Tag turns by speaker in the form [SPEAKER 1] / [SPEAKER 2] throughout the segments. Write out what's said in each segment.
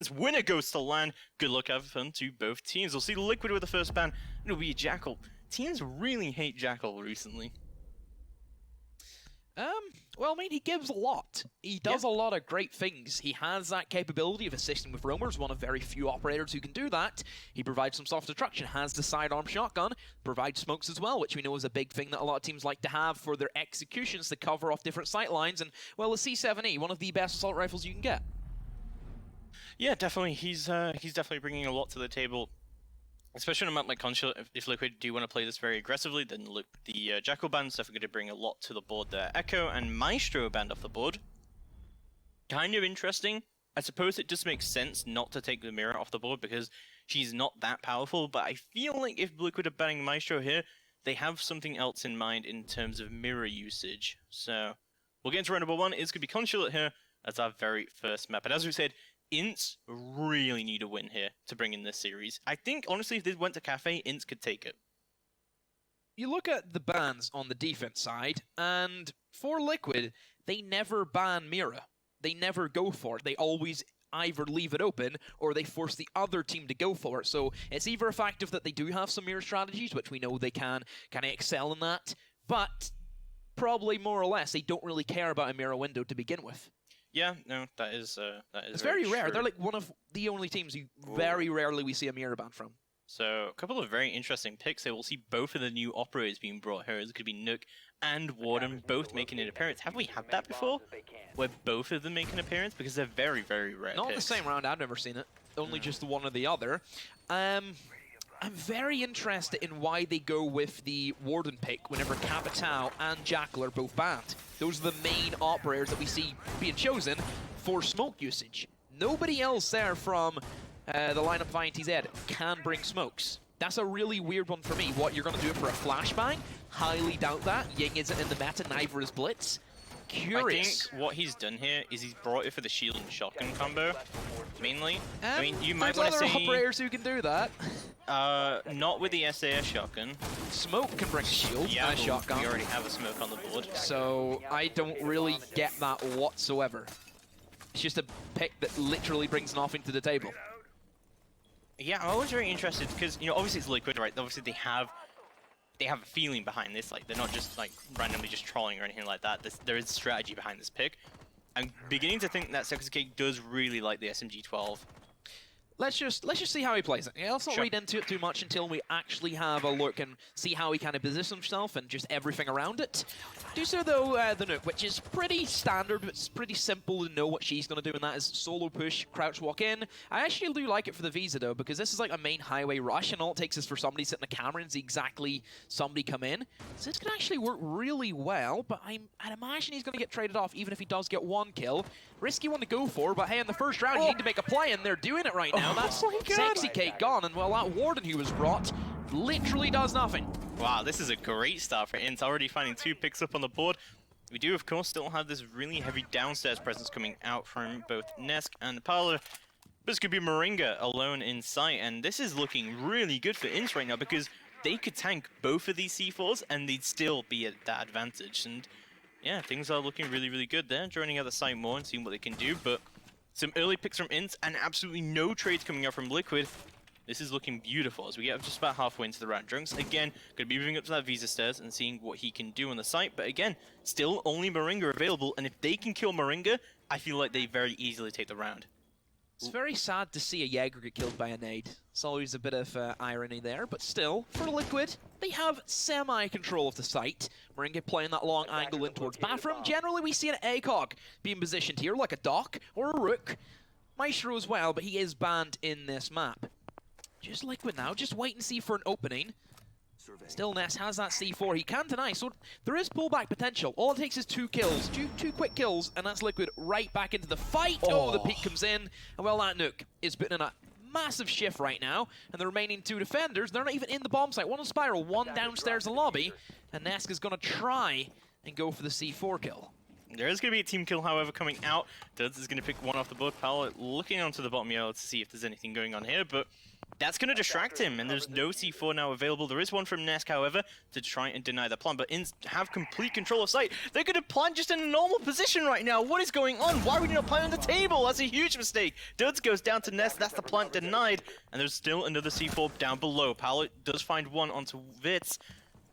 [SPEAKER 1] This winner goes to LAN. Good luck, have fun to both teams. We'll see Liquid with the first ban. It'll be Jackal. Teams really hate Jackal recently.
[SPEAKER 2] Well, I mean, he gives a lot. He does a lot of great things. He has that capability of assisting with roamers, one of very few operators who can do that. He provides some soft destruction, has the sidearm shotgun, provides smokes as well, which we know is a big thing that a lot of teams like to have for their executions to cover off different sight lines. And, well, the C7E, one of the best assault rifles you can get.
[SPEAKER 1] Yeah, definitely. He's definitely bringing a lot to the table. Especially on a map like Consulate, if Liquid do want to play this very aggressively, then look, the Jackal band's definitely going to bring a lot to the board there. Echo and Maestro band off the board. Kind of interesting. I suppose it just makes sense not to take the Mirror off the board because she's not that powerful, but I feel like if Liquid are banning Maestro here, they have something else in mind in terms of Mirror usage. So, we'll get into round number one. It's going to be Consulate here as our very first map. And as we said, INTZ really need a win here to bring in this series. I think, honestly, if they went to Cafe, INTZ could take it.
[SPEAKER 2] You look at the bans on the defense side, and for Liquid, they never ban Mira. They never go for it. They always either leave it open, or they force the other team to go for it. So it's either effective that they do have some Mira strategies, which we know they can kind of excel in that, but probably more or less, they don't really care about a Mira window to begin with.
[SPEAKER 1] Yeah, no, that is
[SPEAKER 2] it's very rare.
[SPEAKER 1] True.
[SPEAKER 2] They're like one of the only teams you very rarely we see a Mirror ban from.
[SPEAKER 1] So, a couple of very interesting picks here. We'll see both of the new operators being brought here. It could be Nook and Warden both making an appearance. Have we had that before? Where both of them make an appearance? Because they're very, very rare
[SPEAKER 2] Not in the
[SPEAKER 1] picks.
[SPEAKER 2] same round, I've never seen it. Only just the one or the other. I'm very interested in why they go with the Warden pick whenever Capitao and Jackal are both banned. Those are the main operators that we see being chosen for smoke usage. Nobody else there from the lineup of INTZ can bring smokes. That's a really weird one for me. What, you're going to do it for a flashbang? Highly doubt that. Ying isn't in the meta, neither is Blitz. Curious.
[SPEAKER 1] I think what he's done here is he's brought it for the shield and shotgun combo, mainly. I mean, you might
[SPEAKER 2] want
[SPEAKER 1] to
[SPEAKER 2] to
[SPEAKER 1] say...
[SPEAKER 2] operators who can do that.
[SPEAKER 1] Not with the SAS shotgun.
[SPEAKER 2] Smoke can bring a shield and a shotgun.
[SPEAKER 1] We already have a smoke on the board.
[SPEAKER 2] So I don't really get that whatsoever. It's just a pick that literally brings nothing to the table.
[SPEAKER 1] Yeah, I'm always very interested because, you know, obviously it's Liquid, right? Obviously they have a feeling behind this. Like, they're not just like randomly just trolling or anything like that. There is strategy behind this pick. I'm beginning to think that Cake does really like the SMG-12.
[SPEAKER 2] Let's just see how he plays it. Yeah, let's not read into it too much until we actually have a look and see how he kind of positions himself and just everything around it. Do so though, the Nook, which is pretty standard, but it's pretty simple to know what she's going to do, and that is solo push, crouch walk in. I actually do like it for the Visa though, because this is like a main highway rush, and all it takes is for somebody to sit in the camera and see exactly somebody come in. So this can actually work really well, but I'd imagine he's going to get traded off even if he does get one kill. Risky one to go for, but hey, in the first round, you need to make a play, and they're doing it right now. That's Sexy Cake gone, and well, that Warden who was brought literally does nothing.
[SPEAKER 1] Wow, this is a great start for INTZ, already finding 2 picks up on the board. We do, of course, still have this really heavy downstairs presence coming out from both Nesk and Paolo. This could be Moringa alone in sight, and this is looking really good for INTZ right now because they could tank both of these C4s and they'd still be at that advantage. And yeah, things are looking really, really good there. Joining out the site more and seeing what they can do, but some early picks from INTZ and absolutely no trades coming out from Liquid. This is looking beautiful as we get just about halfway into the round. Drunks, again, going to be moving up to that Visa stairs and seeing what he can do on the site. But again, still only Moringa available. And if they can kill Moringa, I feel like they very easily take the round.
[SPEAKER 2] It's very sad to see a Jaeger get killed by a nade. It's always a bit of irony there, but still, for Liquid, they have semi-control of the site. Moringa playing that long angle in towards bathroom. Generally, we see an ACOG being positioned here, like a Doc or a Rook. Maestro as well, but he is banned in this map. Just Liquid now, just wait and see for an opening. Still, Ness has that C4. He can deny, so there is pullback potential. All it takes is 2 kills, two quick kills, and that's Liquid right back into the fight. Oh, the peek comes in, and well, that Nook is putting in a massive shift right now, and the remaining 2 defenders, they're not even in the bomb site. One on Spiral, one downstairs in the lobby, and Nesk is going to try and go for the C4 kill.
[SPEAKER 1] There is going to be a team kill, however, coming out. Duds is going to pick one off the board. Paolo looking onto the bottom yellow to see if there's anything going on here, but That's going to distract him, and there's no C4 now available. There is one from Nesk, however, to try and deny the plant, but INTZ have complete control of site. They're going to plant just in a normal position right now. What is going on? Why would you not plant on the table? That's a huge mistake. Duds goes down to Nesk. That's the plant denied, and there's still another C4 down below. Paolo does find one onto Vitz,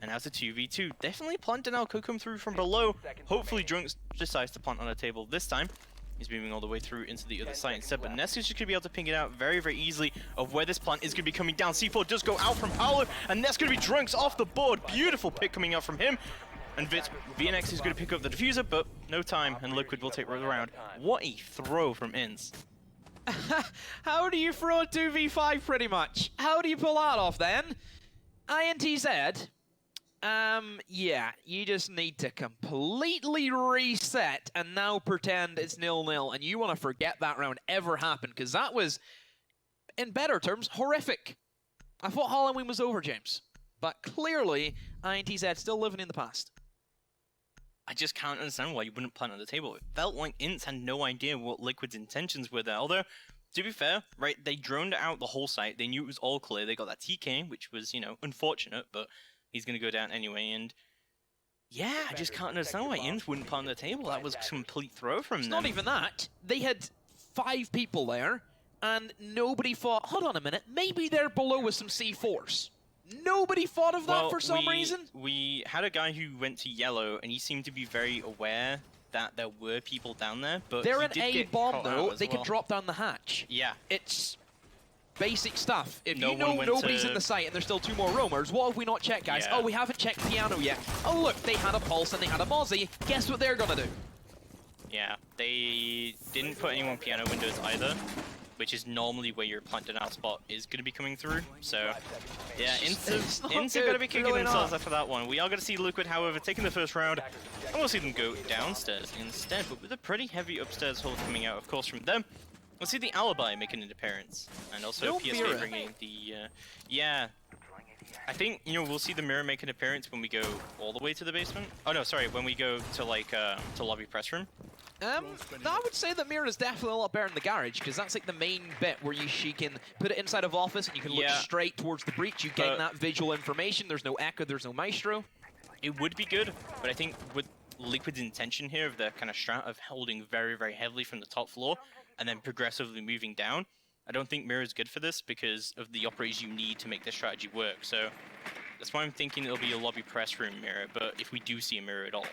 [SPEAKER 1] and now it's a 2v2. Definitely plant denial could come through from below. Hopefully Drunks decides to plant on the table this time. He's moving all the way through into the other side instead, but Nesk is just going to be able to ping it out very, very easily of where this plant is going to be coming down. C4 does go out from Paolo, and Nesk going to be Drunks off the board. Beautiful pick coming out from him. And VNX is going to pick up the diffuser, but no time, and Liquid will take the round. What a throw from INTZ.
[SPEAKER 2] How do you throw a 2v5 pretty much? How do you pull that off then? INTZ? Yeah, you just need to completely reset and now pretend it's 0-0, and you want to forget that round ever happened, because that was, in better terms, horrific. I thought Halloween was over, James, but clearly INTZ still living in the past.
[SPEAKER 1] I just can't understand why you wouldn't plant on the table. It felt like INTZ had no idea what Liquid's intentions were there, although, to be fair, right, they droned out the whole site, they knew it was all clear, they got that TK, which was, you know, unfortunate, but he's going to go down anyway, and yeah, I just can't understand why INTZ wouldn't plant on the table. That was a complete throw from them.
[SPEAKER 2] Not even that. They had 5 people there, and nobody thought, hold on a minute, maybe they're below with some C4s. Nobody thought of that for some reason?
[SPEAKER 1] We had a guy who went to yellow, and he seemed to be very aware that there were people down there, but
[SPEAKER 2] they're an A bomb, though. They can drop down the hatch.
[SPEAKER 1] Yeah.
[SPEAKER 2] It's basic stuff. If you know nobody's in the site and there's still 2 more roamers, what have we not checked, guys?
[SPEAKER 1] Yeah.
[SPEAKER 2] Oh, we haven't checked Piano yet. Oh, look, they had a Pulse and they had a Mozzie. Guess what they're gonna do?
[SPEAKER 1] Yeah, they didn't put anyone Piano windows either, which is normally where your plant denial spot is going to be coming through. So, yeah, INTZ are going to be kicking themselves after that one. We are going to see Liquid, however, taking the first round, and we'll see them go downstairs instead, but with a pretty heavy upstairs hold coming out, of course, from them. We'll see the Alibi making an appearance, and also PSK bringing the, yeah. I think, you know, we'll see the Mirror make an appearance when we go all the way to the basement. Oh no, sorry, when we go to, like, to lobby press room.
[SPEAKER 2] I would say that Mirror is definitely a lot better in the garage, because that's like the main bit where she can put it inside of office and you can look straight towards the breach. You gain that visual information, there's no echo, there's no maestro.
[SPEAKER 1] It would be good, but I think with Liquid's intention here of the kind of strat of holding very, very heavily from the top floor, and then progressively moving down, I don't think Mirror is good for this because of the operators you need to make this strategy work. So that's why I'm thinking it'll be a lobby press room Mirror, but if we do see a Mirror at all.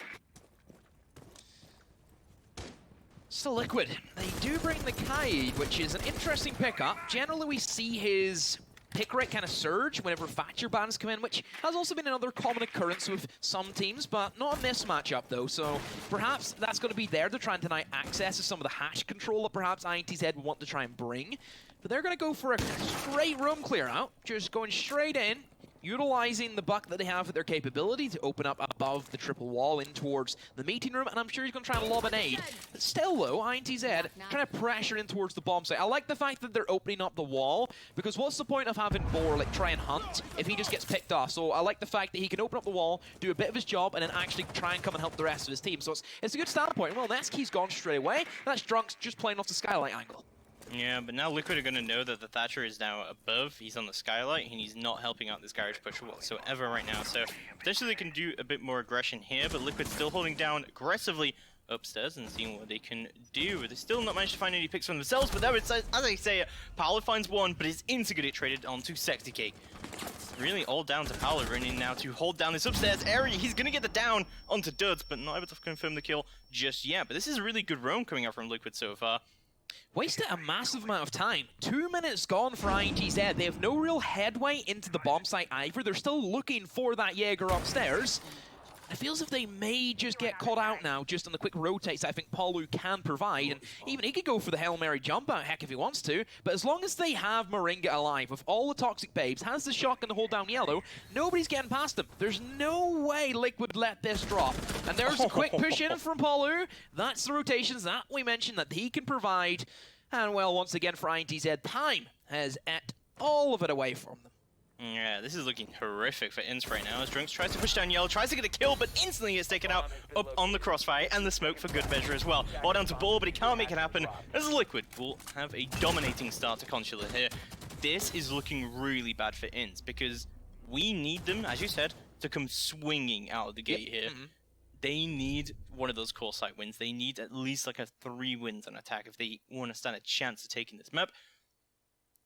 [SPEAKER 2] So Liquid, they do bring the Kaid, which is an interesting pickup. Generally we see his pick rate kind of surge whenever Thatcher bans come in, which has also been another common occurrence with some teams, but not in this matchup though, so perhaps that's going to be there to try and deny access to some of the hatch control that perhaps INTZ would want to try and bring. But they're going to go for a straight room clear out, just going straight in, utilizing the buck that they have at their capability to open up above the triple wall in towards the meeting room, and I'm sure he's going to try and lob an aid. But still though, INTZ kind of pressure in towards the bomb site. I like the fact that they're opening up the wall, because what's the point of having Boar like try and hunt if he just gets picked off? So I like the fact that he can open up the wall, do a bit of his job, and then actually try and come and help the rest of his team. So it's a good standpoint. Well, Neski's gone straight away. That's Drunks just playing off the skylight angle.
[SPEAKER 1] Yeah, but now Liquid are going to know that the Thatcher is now above, he's on the skylight, and he's not helping out this garage push whatsoever right now. So potentially they can do a bit more aggression here, but Liquid's still holding down aggressively upstairs and seeing what they can do. They still not managed to find any picks for themselves, but there, as I say it, Paolo finds one, but it's into get it traded onto Sexy Cake. It's really all down to Paolo running now to hold down this upstairs area. He's going to get the down onto Duds, but not able to confirm the kill just yet. But this is a really good roam coming out from Liquid so far.
[SPEAKER 2] Wasted a massive amount of time. 2 minutes gone for INTZ. They have no real headway into the bomb site either. They're still looking for that Jaeger upstairs. It feels as if they may just get caught out now, just on the quick rotates I think Paolo can provide. And even he could go for the Hail Mary jump out, heck, if he wants to. But as long as they have Moringa alive, with all the toxic babes, has the shotgun to hold down yellow, nobody's getting past them. There's no way Liquid let this drop. And there's a quick push in from Paolo. That's the rotations that we mentioned that he can provide. And well, once again for INTZ, time has ate all of it away from them.
[SPEAKER 1] Yeah, this is looking horrific for INTZ right now as Drunks tries to push down yellow, tries to get a kill, but instantly gets taken out up on the crossfire and the smoke for good measure as well. Ball down to Ball, but he can't make it happen as Liquid will have a dominating start to Consulate here. this is looking really bad for INTZ because we need them, as you said, to come swinging out of the gate here. They need one of those core site wins. They need at least like a 3 wins on attack if they want to stand a chance of taking this map.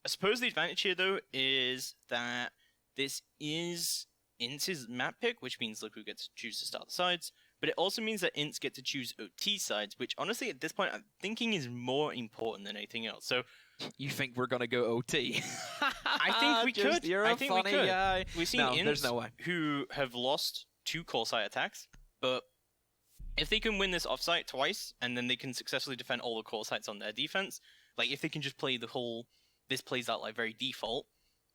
[SPEAKER 1] I suppose the advantage here, though, is that this is INTZ's map pick, which means Liquid gets to choose to start the sides, but it also means that INTZ get to choose OT sides, which honestly, at this point, I'm thinking is more important than anything else. So,
[SPEAKER 2] you think we're gonna go OT?
[SPEAKER 1] I think we could.
[SPEAKER 2] You're
[SPEAKER 1] I
[SPEAKER 2] a
[SPEAKER 1] think
[SPEAKER 2] funny
[SPEAKER 1] we could.
[SPEAKER 2] guy.
[SPEAKER 1] We've seen
[SPEAKER 2] there's no way.
[SPEAKER 1] who have lost 2 core site attacks, but if they can win this offsite twice, and then they can successfully defend all the core sites on their defense, like if they can just play the whole, this plays out like very default,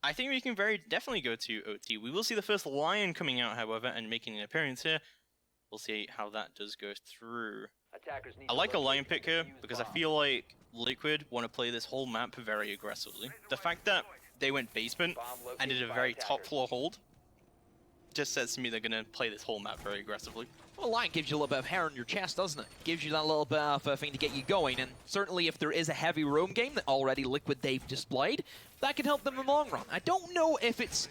[SPEAKER 1] I think we can very definitely go to OT. We will see the first Lion coming out, however, and making an appearance here. We'll see how that does go through. I like a Lion pick here, because I feel like Liquid want to play this whole map very aggressively. The fact that they went basement and did a very top floor hold just says to me they're going to play this whole map very aggressively.
[SPEAKER 2] Well, Lion gives you a little bit of hair on your chest, doesn't it? Gives you that little bit of a thing to get you going, and certainly if there is a heavy roam game that already Liquid they've displayed, that could help them in the long run. I don't know if it's,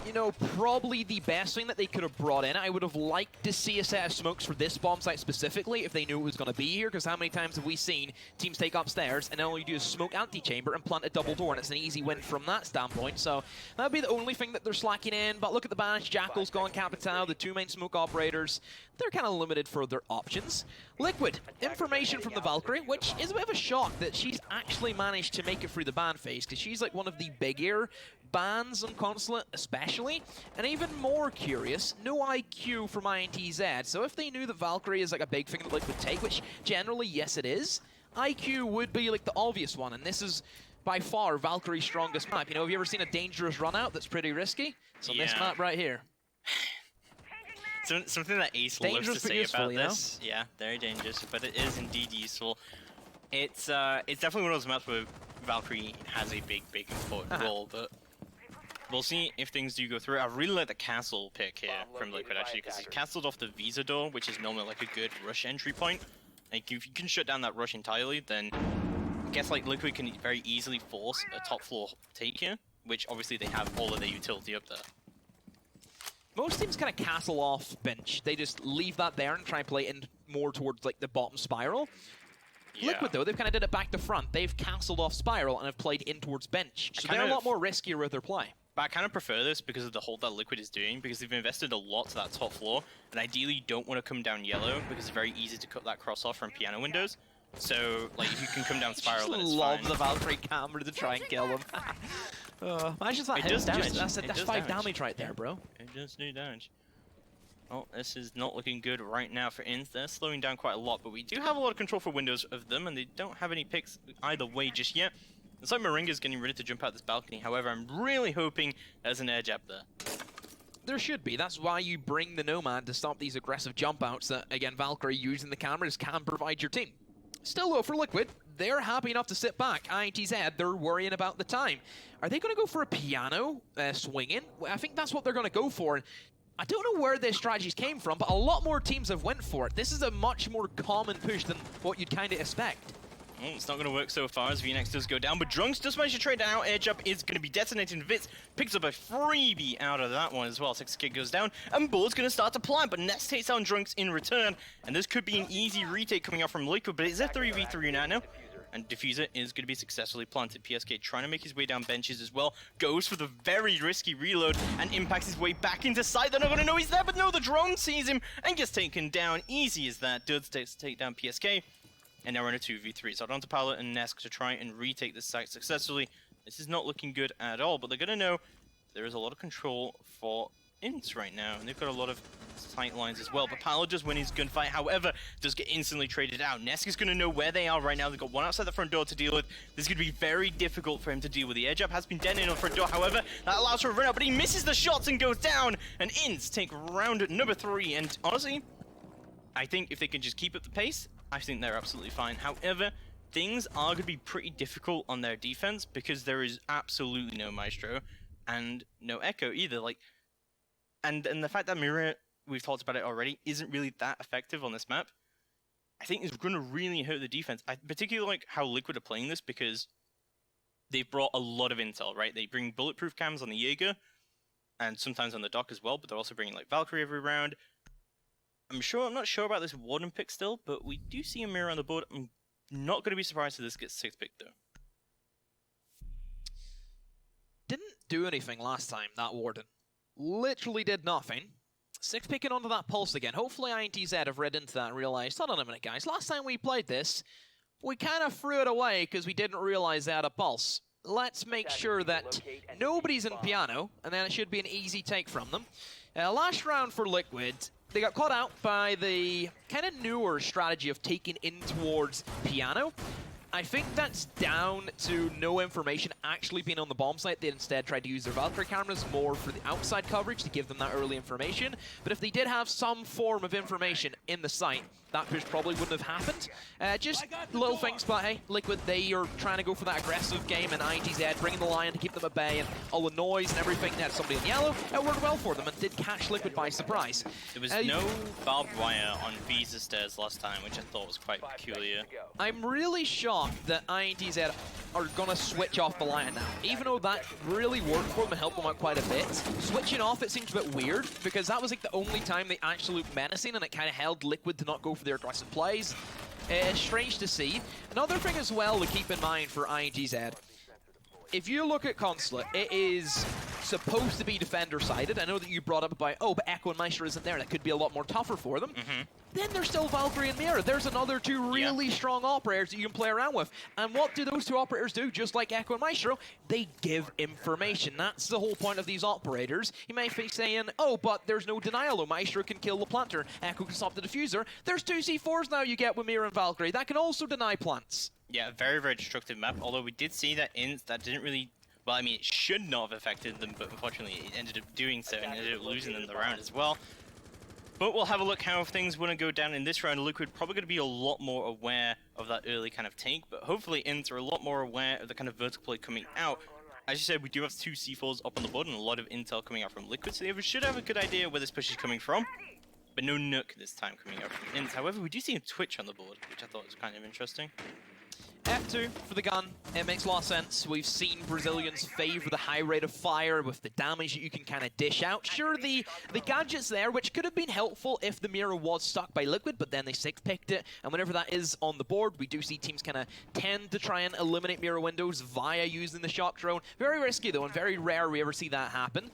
[SPEAKER 2] you know, probably the best thing that they could have brought in. I would have liked to see a set of smokes for this bomb site specifically if they knew it was going to be here, because how many times have we seen teams take upstairs and all you do is smoke antechamber and plant a double door, and it's an easy win from that standpoint. So that would be the only thing that they're slacking in. But look at the Bash, Jackal's gone Capital, the 2 main smoke operators. They're kind of limited for their options. Liquid, information from the Valkyrie, which is a bit of a shock that she's actually managed to make it through the ban phase, because she's like one of the bigger bans on Consulate especially, and even more curious, no IQ from INTZ. So if they knew that Valkyrie is like a big thing that Liquid take, which generally, yes it is, IQ would be like the obvious one, and this is by far Valkyrie's strongest map. You know, have you ever seen a dangerous run out that's pretty risky? So this map right here.
[SPEAKER 1] Something that Ace loves to say about this. Yeah, very dangerous, but it is indeed useful. It's definitely one of those maps where Valkyrie has a big important role, but we'll see if things do go through. I really like the castle pick here from Liquid, actually, because he castled off the Visa door, which is normally like a good rush entry point. Like, if you can shut down that rush entirely, then I guess like Liquid can very easily force a top floor take here, which obviously they have all of their utility up there.
[SPEAKER 2] Most teams kind of castle off bench. They just leave that there and try and play in more towards like the bottom spiral. Yeah. Liquid, though, they've kind of did it back to front. They've castled off spiral and have played in towards bench. So they're a lot more riskier with their play.
[SPEAKER 1] But I kind of prefer this because of the hold that Liquid is doing, because they've invested a lot to that top floor, and ideally you don't want to come down yellow, because it's very easy to cut that cross off from piano windows. So, like, if you can come down spiral, then it's fine.
[SPEAKER 2] The Valkyrie camera to try and kill him. Imagine that hit damage. That's 5 damage right there, bro.
[SPEAKER 1] It does do damage. Well, this is not looking good right now for INTZ. They're slowing down quite a lot, but we do have a lot of control for windows of them, and they don't have any picks either way just yet. It's like Moringa's getting ready to jump out this balcony. However, I'm really hoping there's an air jab there.
[SPEAKER 2] There should be. That's why you bring the Nomad to stop these aggressive jump outs that, again, Valkyrie using the cameras can provide your team. Still, though, for Liquid, they're happy enough to sit back. INTZ, they're worrying about the time. Are they going to go for a piano swing-in? I think that's what they're going to go for. I don't know where their strategies came from, but a lot more teams have went for it. This is a much more common push than what you'd kind of expect.
[SPEAKER 1] Well, it's not going to work so far as VNX does go down, but Drunks does manage to trade out. Air jump is going to be detonated. Vitz picks up a freebie out of that one as well. 6 kid goes down, and Bull's going to start to plant, but Nest takes down Drunks in return, and this could be an easy retake coming out from Liquid, but it's a 3v3 now. And Diffuser is going to be successfully planted. PSK trying to make his way down benches as well. Goes for the very risky reload and impacts his way back into sight. They're not going to know he's there, but no, the drone sees him and gets taken down. Easy as that. Duds takes to take down PSK. And now we're in a 2v3. So onto Pilot and Nesk to try and retake this site successfully. This is not looking good at all, but they're going to know there is a lot of control for INTZ right now. And they've got a lot of sight lines as well, but Pilot does win his gunfight, however, does get instantly traded out. Nesk is going to know where they are right now. They've got one outside the front door to deal with. This is going to be very difficult for him to deal with. The air jab has been detonated on the front door, however, that allows for a run out, but he misses the shots and goes down, and INTZ take round number 3, and honestly, I think if they can just keep up the pace, I think they're absolutely fine. However, things are going to be pretty difficult on their defense, because there is absolutely no Maestro, and no Echo either. Like, and the fact that Mirror, we've talked about it already, isn't really that effective on this map, I think is going to really hurt the defense. I particularly like how Liquid are playing this, because they've brought a lot of intel, right? They bring bulletproof cams on the Jaeger, and sometimes on the dock as well, but they're also bringing like Valkyrie every round. I'm not sure about this Warden pick still, but we do see a mirror on the board. I'm not going to be surprised if this gets 6th pick though.
[SPEAKER 2] Didn't do anything last time, that Warden. Literally did nothing. 6th picking onto that Pulse again. Hopefully INTZ have read into that and realized, hold on a minute guys, last time we played this, we kind of threw it away because we didn't realize they had a Pulse. Let's make sure that nobody's in piano, and then it should be an easy take from them. Last round for Liquid, they got caught out by the kind of newer strategy of taking in towards piano. I think that's down to no information actually being on the bomb site. They instead tried to use their Valkyrie cameras more for the outside coverage to give them that early information. But if they did have some form of information in the site, that push probably wouldn't have happened. Just little things, but hey, Liquid, they are trying to go for that aggressive game, and INTZ bringing the Lion to keep them at bay, and all the noise and everything. They had somebody in yellow. It worked well for them and did catch Liquid by surprise.
[SPEAKER 1] There was no barbed wire on Visa stairs last time, which I thought was quite peculiar.
[SPEAKER 2] I'm really shocked that INTZ are going to switch off the Lion now. Even though that really worked for them and helped them out quite a bit, switching off it seems a bit weird, because that was like the only time they actually looked menacing, and it kind of held Liquid to not go for their aggressive plays. It's strange to see. Another thing as well to keep in mind for INTZ, if you look at Consulate, it is supposed to be defender-sided. I know that you brought up about, oh, but Echo and Meister isn't there. That could be a lot more tougher for them. Then there's still Valkyrie and Mira. There's another two really strong operators that you can play around with. And what do those two operators do? Just like Echo and Maestro, they give information. That's the whole point of these operators. You might be saying, oh, but there's no denial. Maestro can kill the planter. Echo can stop the diffuser. There's 2 C4s now you get with Mira and Valkyrie. That can also deny plants.
[SPEAKER 1] Yeah, very, very destructive map. Although we did see that INTZ, that didn't really... Well, I mean, it should not have affected them, but unfortunately it ended up doing so and ended up losing them the round as well. But we'll have a look how things want to go down in this round. Liquid probably going to be a lot more aware of that early kind of take, but hopefully INTZ are a lot more aware of the kind of vertical play coming out. As you said, we do have 2 C4s up on the board and a lot of intel coming out from Liquid, so they should have a good idea where this push is coming from. But no Nook this time coming out from INTZ. However, we do see a Twitch on the board, which I thought was kind of interesting.
[SPEAKER 2] F2 for the gun, it makes a lot of sense. We've seen Brazilians favor the high rate of fire with the damage that you can kind of dish out. Sure, the gadget's there, which could have been helpful if the mirror was stuck by Liquid, but then they 6-picked it, and whenever that is on the board, we do see teams kind of tend to try and eliminate mirror windows via using the shock drone. Very risky though, and very rare we ever see that happen.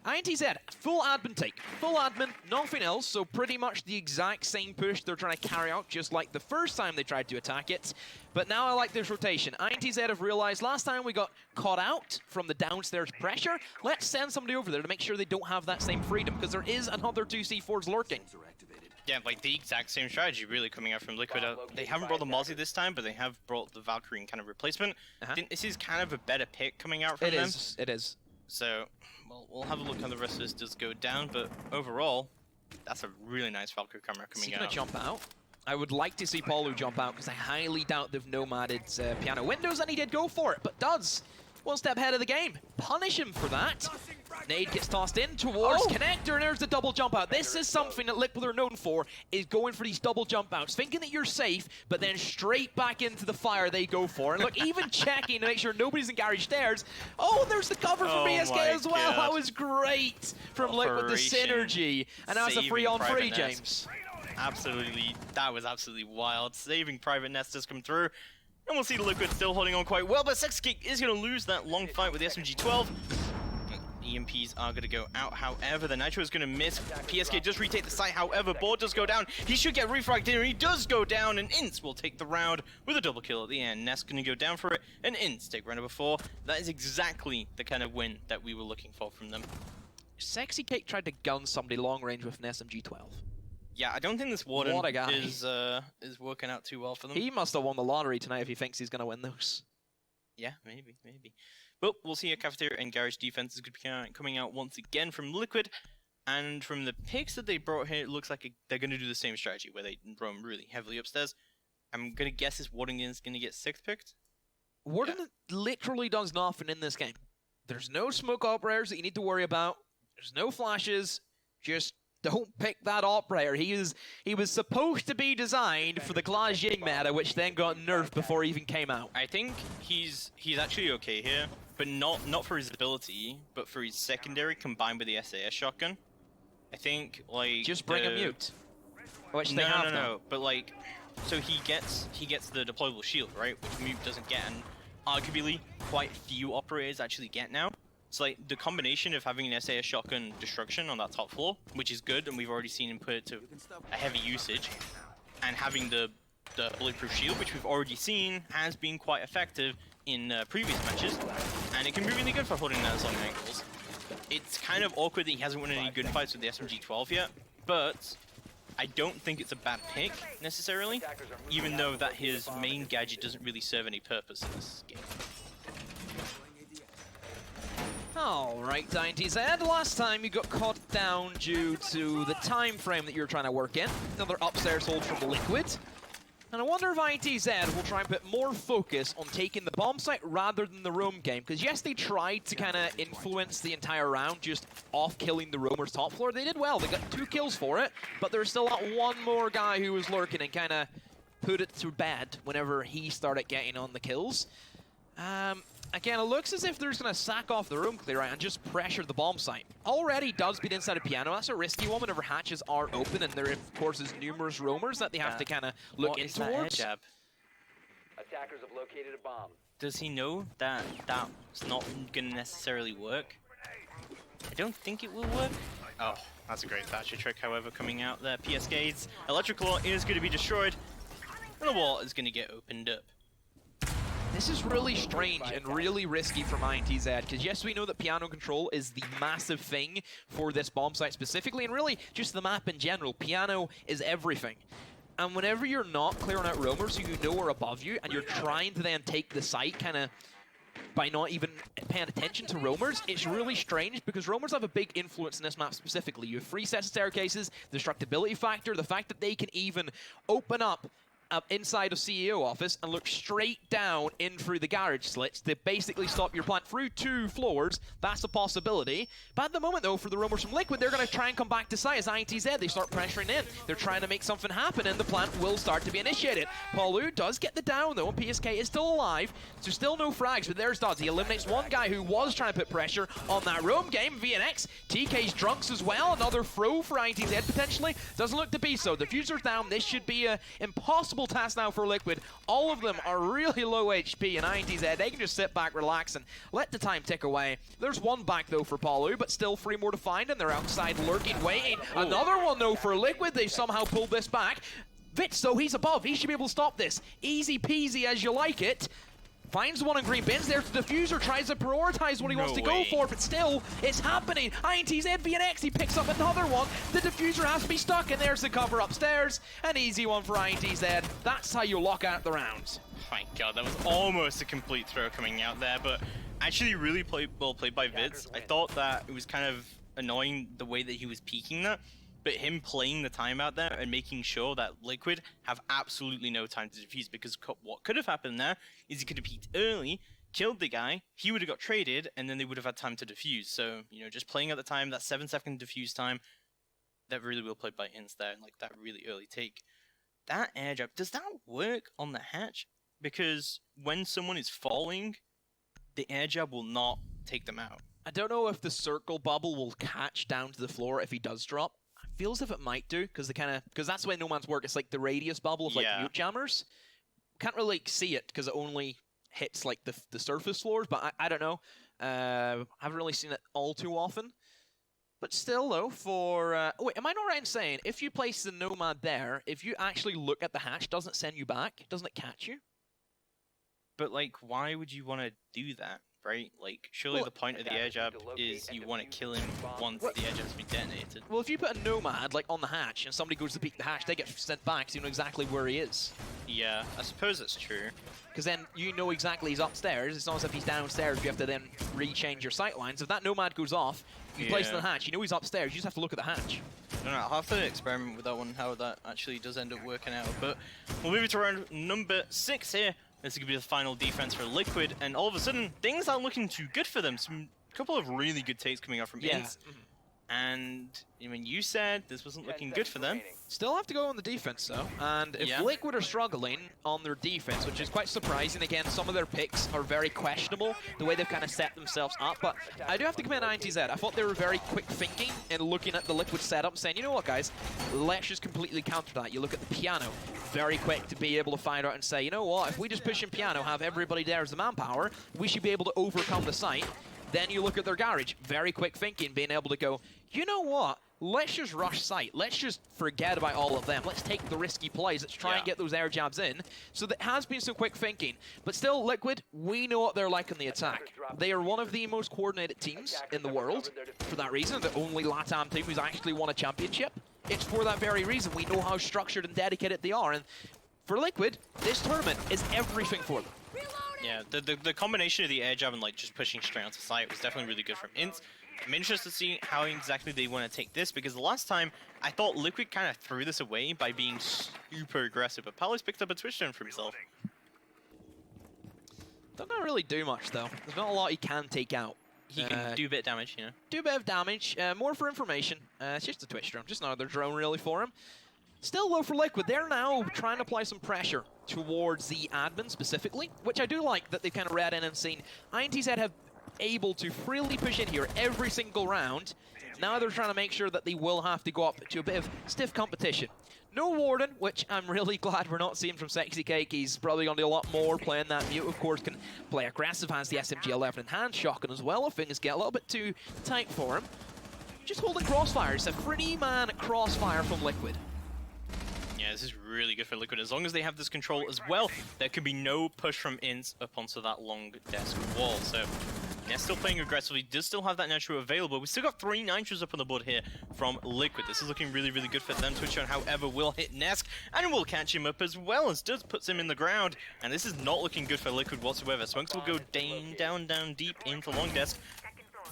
[SPEAKER 2] INTZ, full admin take. Full admin, nothing else, so pretty much the exact same push they're trying to carry out, just like the first time they tried to attack it. But now I like this rotation. INTZ have realized last time we got caught out from the downstairs pressure. Let's send somebody over there to make sure they don't have that same freedom, because there is another 2 C4s lurking.
[SPEAKER 1] Yeah, like the exact same strategy really coming out from Liquid. They haven't brought the Mozzie this time, but they have brought the Valkyrie in kind of replacement. I think this is kind of a better pick coming out from them.
[SPEAKER 2] It is.
[SPEAKER 1] So, well, we'll have a look how the rest of this does go down, but overall, that's a really nice Valkyrie camera coming out. Is he
[SPEAKER 2] gonna jump out? I would like to see Paulu jump out, because I highly doubt they've nomaded piano windows, and he did go for it, but does. One step ahead of the game. Punish him for that. Nade gets tossed in towards Connector, and there's the double jump out. This is something that Liquid are known for, is going for these double jump outs, thinking that you're safe, but then straight back into the fire they go for. And look, even checking to make sure nobody's in garage stairs. Oh, there's the cover from BSK as well. That was great from Liquid, the synergy. And now it's a 3-on-3, James.
[SPEAKER 1] Absolutely, that was absolutely wild. Saving Private Nest has come through. And we'll see Liquid still holding on quite well, but Sexkick is going to lose that long fight with the SMG-12. EMPs are going to go out, however, the Nitro is going to miss. PSK does retake the site, however, Board does go down. He should get refragged in, he does go down, and INTZ will take the round with a double kill at the end. Nest going to go down for it, and INTZ take round number 4. That is exactly the kind of win that we were looking for from them.
[SPEAKER 2] Sexy Cake tried to gun somebody long range with an SMG-12.
[SPEAKER 1] Yeah, I don't think this Warden is working out too well for them.
[SPEAKER 2] He must have won the lottery tonight if he thinks he's going to win those.
[SPEAKER 1] Yeah, maybe. But we'll see a Cafeteria and Garage defense is going to be coming out once again from Liquid. And from the picks that they brought here, it looks like they're going to do the same strategy, where they roam really heavily upstairs. I'm going to guess this Warden is going to get 6th picked.
[SPEAKER 2] Warden literally does nothing in this game. There's no smoke operators that you need to worry about. There's no flashes. Just Don't pick that operator. He was supposed to be designed for the Clash Ying meta, which then got nerfed before he even came out.
[SPEAKER 1] I think he's actually okay here, but not for his ability, but for his secondary combined with the SAS shotgun. I think like
[SPEAKER 2] just bring a mute, which they have now.
[SPEAKER 1] No, but like, so he gets the deployable shield, right, which mute doesn't get, and arguably quite few operators actually get now. So like the combination of having an SAS shotgun destruction on that top floor, which is good, and we've already seen him put it to a heavy usage, and having the bulletproof shield, which we've already seen has been quite effective in previous matches, and it can be really good for holding those long angles. It's kind of awkward that he hasn't won any good fights with the SMG-12 yet, but I don't think it's a bad pick necessarily, even though that his main gadget doesn't really serve any purpose in this game.
[SPEAKER 2] Alright, INTZ, last time you got caught down due to the time frame that you were trying to work in. Another upstairs hold from Liquid. And I wonder if INTZ will try and put more focus on taking the bomb site rather than the roam game. Because yes, they tried to kind of influence the entire round just off killing the roamer's top floor. They did well, they got 2 kills for it, but there's still that one more guy who was lurking and kind of put it to bed whenever he started getting on the kills. Again, it looks as if they're just going to sack off the room clear out and just pressure the bomb site. Already does beat inside a piano. That's a risky one whenever hatches are open, and there, of course, is numerous roamers that they have to kind of look in towards.
[SPEAKER 1] Jab?
[SPEAKER 3] Attackers have located a bomb.
[SPEAKER 1] Does he know that that's not going to necessarily work? I don't think it will work. Oh, that's a great Thatcher trick, however, coming out there. PS Gates, Electrical is going to be destroyed, and the wall is going to get opened up.
[SPEAKER 2] This is really strange and really risky from INTZ, because yes, we know that piano control is the massive thing for this bomb site specifically, and really just the map in general. Piano is everything. And whenever you're not clearing out roamers who you know are above you, and you're trying to then take the site kind of by not even paying attention to roamers, it's really strange because roamers have a big influence in this map specifically. You have 3 sets of staircases, the destructibility factor, the fact that they can even open up inside a CEO office and look straight down in through the garage slits to basically stop your plant through 2 floors. That's a possibility. But at the moment, though, for the roamers from Liquid, they're going to try and come back to site as INTZ. They start pressuring in. They're trying to make something happen, and the plant will start to be initiated. Paulu does get the down, though, and PSK is still alive, so still no frags, but there's Dodds. He eliminates one guy who was trying to put pressure on that roam game. VNX, TK's drunks as well. Another throw for INTZ, potentially. Doesn't look to be so. Diffuser's down. This should be an impossible task now for Liquid. All of them are really low HP, and INTZ, they can just sit back, relax, and let the time tick away. There's one back, though, for Paulu, but still 3 more to find, and they're outside lurking, waiting. Ooh. Another one, though, for Liquid. They've somehow pulled this back. Vitz, though, he's above. He should be able to stop this. Easy peasy as you like it. Finds the one in green bins. There's the diffuser, tries to prioritize what he wants to go for, but still, it's happening. INTZ VNX, he picks up another one. The diffuser has to be stuck, and there's the cover upstairs. An easy one for INTZ. That's how you lock out the rounds.
[SPEAKER 1] My god, that was almost a complete throw coming out there, but actually really well played by Vids. I thought that it was kind of annoying the way that he was peeking that, but him playing the time out there and making sure that Liquid have absolutely no time to defuse, because what could have happened there is he could have peeked early, killed the guy, he would have got traded, and then they would have had time to defuse. So, you know, just playing at the time, that 7-second defuse time, that really well played by INTZ there, and like that really early take. That air jab, does that work on the hatch? Because when someone is falling, the air jab will not take them out.
[SPEAKER 2] I don't know if the circle bubble will catch down to the floor if he does drop. Feels as if it might do, because that's the way No Man's work. It's like the radius bubble of like mute jammers. Can't really like, see it because it only hits like the surface floors. But I don't know. Haven't really seen it all too often. But still, though, for wait, am I not right in saying if you place the Nomad there, if you actually look at the hatch, doesn't it send you back? Doesn't it catch you?
[SPEAKER 1] But like, why would you want to do that? Right? Like, surely the point of the air jab is you want to kill him once the air jab's been detonated.
[SPEAKER 2] Well, if you put a Nomad, like, on the hatch, and somebody goes to peek the hatch, they get sent back, so you know exactly where he is.
[SPEAKER 1] Yeah, I suppose that's true.
[SPEAKER 2] Because then you know exactly he's upstairs. It's not as if he's downstairs, you have to then re-change your sight lines. If that Nomad goes off, you place it in the hatch, you know he's upstairs, you just have to look at the hatch.
[SPEAKER 1] I don't know, I'll have to experiment with that one, how that actually does end up working out. But we'll move it to round number 6 here. This is going to be the final defense for Liquid, and all of a sudden, things aren't looking too good for them. A couple of really good takes coming out from INTZ. And I mean, you said this wasn't looking good for them.
[SPEAKER 2] Still have to go on the defense though, and if Liquid are struggling on their defense, which is quite surprising, again, some of their picks are very questionable, the way they've kind of set themselves up, but I do have to commend INTZ. I thought they were very quick thinking in looking at the Liquid setup, saying, you know what guys, let's just completely counter that. You look at the Piano, very quick to be able to find out and say, you know what, if we just push in Piano, have everybody there as the manpower, we should be able to overcome the site. Then you look at their Garage, very quick thinking, being able to go, you know what, let's just rush site. Let's just forget about all of them. Let's take the risky plays. Let's try and get those air jabs in. So there has been some quick thinking. But still, Liquid, we know what they're like in the attack. They are one of the most coordinated teams in the world. For that reason, the only LATAM team who's actually won a championship. It's for that very reason. We know how structured and dedicated they are. And for Liquid, this tournament is everything for them.
[SPEAKER 1] Yeah, the combination of the air jab and like just pushing straight onto site was definitely really good from INTZ. I'm interested to see how exactly they want to take this, because the last time I thought Liquid kind of threw this away by being super aggressive, but Paolo's picked up a twitch down for himself.
[SPEAKER 2] Don't gonna really do much though. There's not a lot he can take out.
[SPEAKER 1] He can do a bit of damage, you know.
[SPEAKER 2] Do a bit of damage. More for information. It's just a twitch drone, just another drone really for him. Still low for Liquid. They're now trying to apply some pressure towards the admin specifically, which I do like that they've kind of read in and seen. INTZ have able to freely push in here every single round. Now they're trying to make sure that they will have to go up to a bit of stiff competition. No Warden, which I'm really glad we're not seeing from Sexy Cake. He's probably going to do a lot more playing that. Mute, of course, can play aggressive, has the SMG-11 in hand, shotgun as well, if things get a little bit too tight for him. Just holding crossfire. It's a free man crossfire from Liquid.
[SPEAKER 1] Yeah, this is really good for Liquid. As long as they have this control as well, there can be no push from INTZ up onto that long desk wall. So, they're still playing aggressively, does still have that Nitro available. We've still got 3 Nitros up on the board here from Liquid. This is looking really, really good for them. Twitch on, however, will hit Nesk, and will catch him up as well, as Does puts him in the ground. And this is not looking good for Liquid whatsoever. Smokes will go down deep into long desk.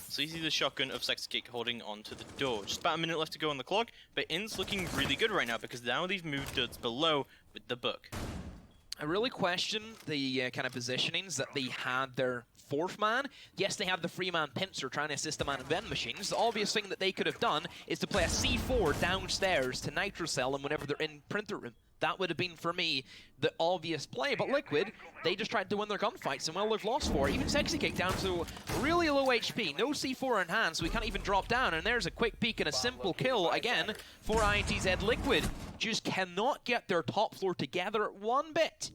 [SPEAKER 1] So you see the shotgun of Sexy Cake holding on to the door. Just about a minute left to go on the clock, but INTZ looking really good right now because now they've moved Duds below with the book.
[SPEAKER 2] I really question the kind of positionings that they had their 4th man. Yes, they have the 3-man pincer trying to assist the man in vending machines. The obvious thing that they could have done is to play a C4 downstairs to Nitro Cell them whenever they're in printer room. That would have been, for me, the obvious play. But Liquid, they just tried to win their gunfights, and well, they've lost 4. Even Sexy Cake down to really low HP. No C4 in hand, so he can't even drop down. And there's a quick peek and a simple kill, again, for INTZ. Liquid just cannot get their top floor together one bit.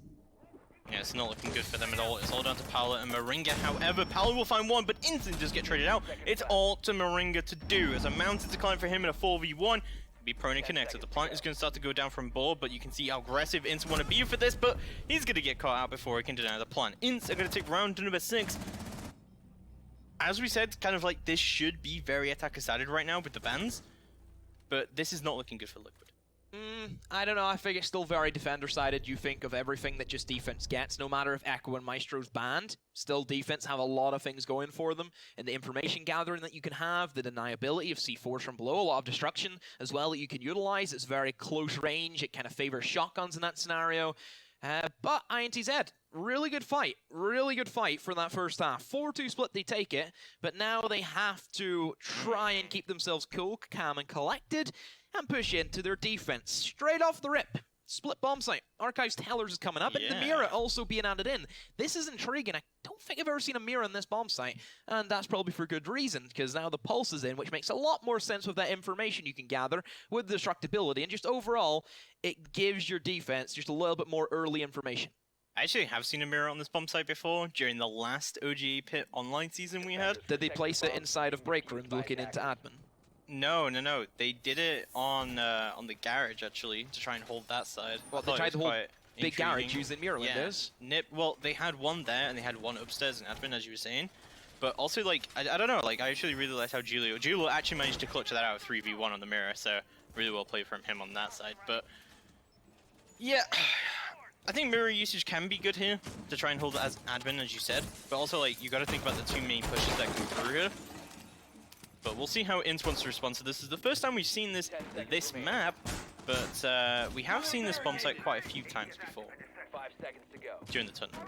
[SPEAKER 1] Yeah, it's not looking good for them at all. It's all down to Paolo and Moringa. However, Paolo will find one, but instantly just get traded out. It's all to Moringa to do. As a mounted decline for him in a 4v1. Be prone and connected. The plant is going to start to go down from board, but you can see how aggressive INTZ want to be for this, but he's going to get caught out before he can deny the plant. INTZ are going to take round number 6. As we said, kind of like this should be very attacker-sided right now with the bans, but this is not looking good for Liquid.
[SPEAKER 2] I don't know, I think it's still very defender-sided. You think of everything that just defense gets, no matter if Echo and Maestro's banned, still defense have a lot of things going for them, and the information gathering that you can have, the deniability of C4s from below, a lot of destruction as well that you can utilize. It's very close range, it kind of favors shotguns in that scenario. But INTZ, really good fight for that first half. 4-2 split, they take it, but now they have to try and keep themselves cool, calm and collected, and push into their defense. Straight off the rip. Split bomb site. Archives Tellers is coming up, and the Mira also being added in. This is intriguing. I don't think I've ever seen a Mira in this bomb site, and that's probably for good reason, because now the Pulse is in, which makes a lot more sense with that information you can gather with the destructibility, and just overall, it gives your defense just a little bit more early information.
[SPEAKER 1] I actually have seen a Mira on this bomb site before, during the last OGA PIT online season we had.
[SPEAKER 2] Did they place it inside of break room looking into admin?
[SPEAKER 1] No. They did it on the garage actually to try and hold that side.
[SPEAKER 2] Well, they tried to hold big garage using mirror windows.
[SPEAKER 1] Well, they had one there and they had one upstairs in admin, as you were saying. But also, like, I don't know, like, I actually really liked how Julio actually managed to clutch that out 3v1 on the mirror, so really well played from him on that side. But yeah, I think mirror usage can be good here to try and hold it as admin, as you said. But also, like, you got to think about the 2 main pushes that come through here. But we'll see how INTZ wants to respond to this. This is the first time we've seen this map, but we have seen this bomb site quite a few times before
[SPEAKER 3] 5 seconds to go.
[SPEAKER 1] during the tournament.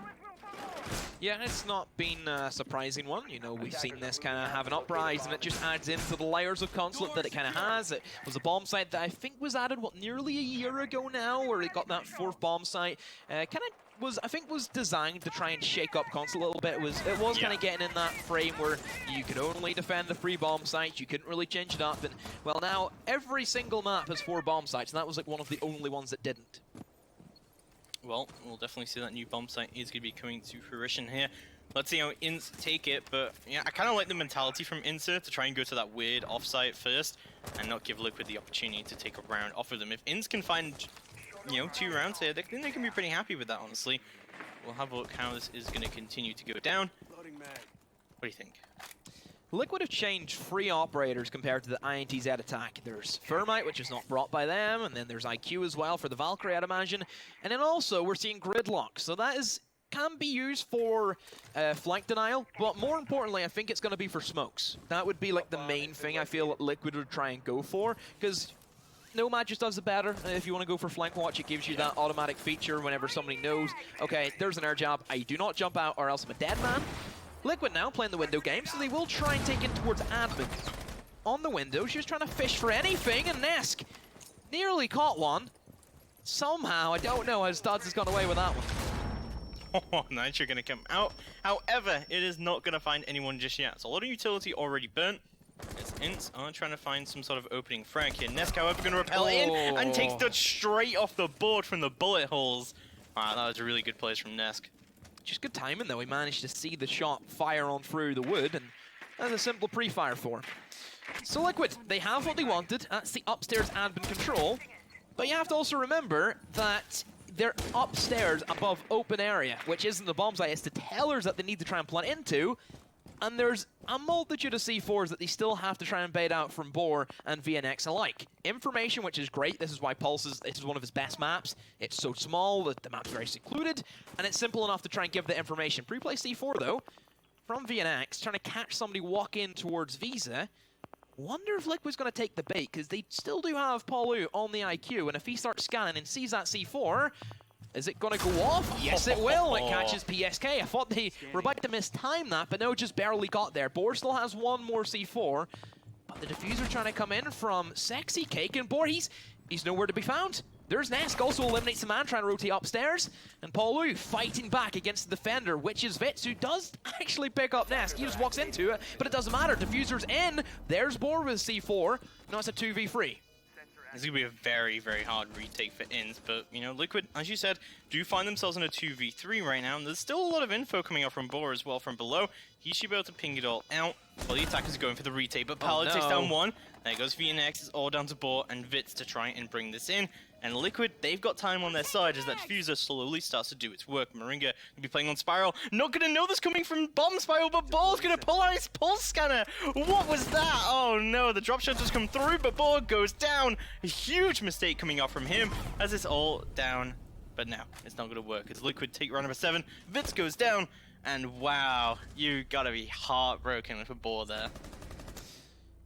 [SPEAKER 2] Yeah, it's not been a surprising one. You know, we've seen this kind of have an uprise, and it just adds into the layers of conflict that it kind of has. It was a bomb site that I think was added, what, nearly a year ago now, where it got that 4th bomb site. Kind of was, I think, was designed to try and shake up console a little bit. It was kind of getting in that frame where you could only defend the 3 bomb sites, you couldn't really change it up, and, well, now every single map has 4 bomb sites, and that was like one of the only ones that didn't.
[SPEAKER 1] Well, we'll definitely see that new bomb site is going to be coming to fruition here. Let's see how INTZ take it, but yeah, I kind of like the mentality from INTZ to try and go to that weird offsite first and not give Liquid the opportunity to take a round off of them. If INTZ can find, you know, 2 rounds here, they can be pretty happy with that, honestly. We'll have a look how this is going to continue to go down. What do you think?
[SPEAKER 2] Liquid have changed 3 operators compared to the INTZ attack. There's Thermite, which is not brought by them, and then there's IQ as well for the Valkyrie, I'd imagine. And then also, we're seeing Gridlock, so that can be used for flank denial, but more importantly, I think it's going to be for smokes. That would be like the main thing I feel that Liquid would try and go for, because Nomad just does it better. If you want to go for flank watch, it gives you that automatic feature whenever somebody knows, okay, there's an air jab, I do not jump out or else I'm a dead man. Liquid now playing the window game, so they will try and take it towards admin. On the window, she was trying to fish for anything, and Nesk nearly caught one. Somehow, I don't know how Studs has gone away with that one.
[SPEAKER 1] Oh, Nitro going to come out. However, it is not going to find anyone just yet. So a lot of utility already burnt. As INTZ are trying to find some sort of opening frag here. Nesk, however, going to repel in and takes Studs straight off the board from the bullet holes. Wow, that was a really good place from Nesk.
[SPEAKER 2] Just good timing, though. He managed to see the shot fire on through the wood, and that's a simple pre-fire for him. So Liquid, they have what they wanted. That's the upstairs admin control. But you have to also remember that they're upstairs above open area, which isn't the bomb site. It's the tellers that they need to try and plant into. And there's a multitude of C4s that they still have to try and bait out from Boar and VNX alike. Information, which is great. This is why Pulse this is one of his best maps. It's so small that the map's very secluded, and it's simple enough to try and give the information. Pre-play C4, though, from VNX, trying to catch somebody walk in towards Visa. Wonder if Liquid's going to take the bait, because they still do have Paulu on the IQ, and if he starts scanning and sees that C4, is it going to go off? Yes, it will. It catches PSK. I thought they were about to mistime that, but no, just barely got there. Boar still has 1 more C4, but the diffuser trying to come in from Sexy Cake, and Boar, he's nowhere to be found. There's Nesk, also eliminates the man trying to rotate upstairs, and Paulu fighting back against the defender, which is Vitz, who does actually pick up Nesk. He just walks into it, but it doesn't matter. Diffuser's in. There's Boar with C4. Now it's a 2v3.
[SPEAKER 1] This is going to be a very, very hard retake for INTZ, but, you know, Liquid, as you said, do find themselves in a 2v3 right now, and there's still a lot of info coming out from Boar as well from below. He should be able to ping it all out while the attackers are going for the retake, but Paolo takes down 1. There goes VNX, it's all down to Boar and Vitz to try and bring this in. And Liquid, they've got time on their side as that diffuser slowly starts to do its work. Moringa will be playing on Spiral. Not going to know this coming from Bomb Spiral, but Boar's going to pull out his pulse scanner. What was that? Oh no, the drop shot just come through, but Boar goes down. A huge mistake coming out from him as it's all down. But now, it's not going to work as Liquid take round number 7. Vitz goes down, and wow, you got to be heartbroken with a Boar there.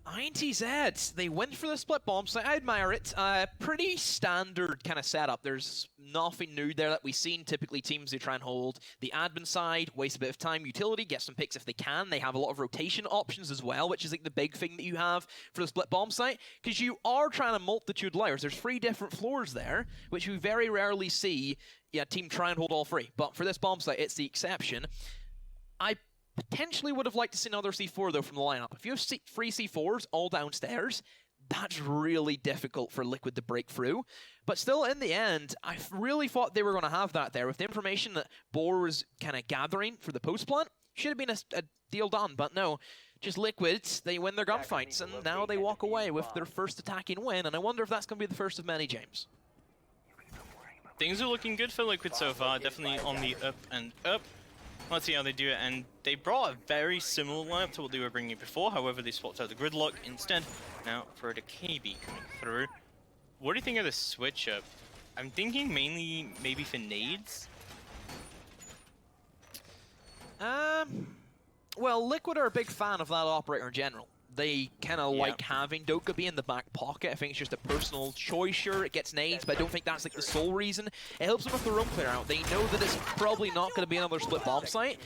[SPEAKER 2] INTZ, they went for the split bomb, so I admire it. Pretty standard kind of setup. There's nothing new there that we've seen. Typically, teams who try and hold the admin side, waste a bit of time, utility, get some picks if they can. They have a lot of rotation options as well, which is like the big thing that you have for the split bomb site, because you are trying to multitude layers. There's 3 different floors there, which we very rarely see team try and hold all 3. But for this bomb site, it's the exception. I potentially would have liked to see another C4, though, from the lineup. If you have 3 C4s all downstairs, that's really difficult for Liquid to break through. But still, in the end, I really thought they were going to have that there. With the information that Boar was kind of gathering for the post-plant, should have been a deal done. But no, just Liquid, they win their gunfights, and now they walk away with their first attacking win. And I wonder if that's going to be the first of many, James.
[SPEAKER 1] Things are looking good for Liquid so far, definitely on the up and up. Let's see how they do it, and they brought a very similar lineup to what they were bringing before. However, they swapped out the Gridlock instead. Now for a KB coming through. What do you think of the switch up? I'm thinking mainly maybe for nades.
[SPEAKER 2] Well, Liquid are a big fan of that operator in general. They kind of like having Dokkaebi in the back pocket. I think it's just a personal choice. Sure, it gets nades, but I don't think that's like the sole reason. It helps them with their own clear out. They know that it's probably not going to be another split bomb site.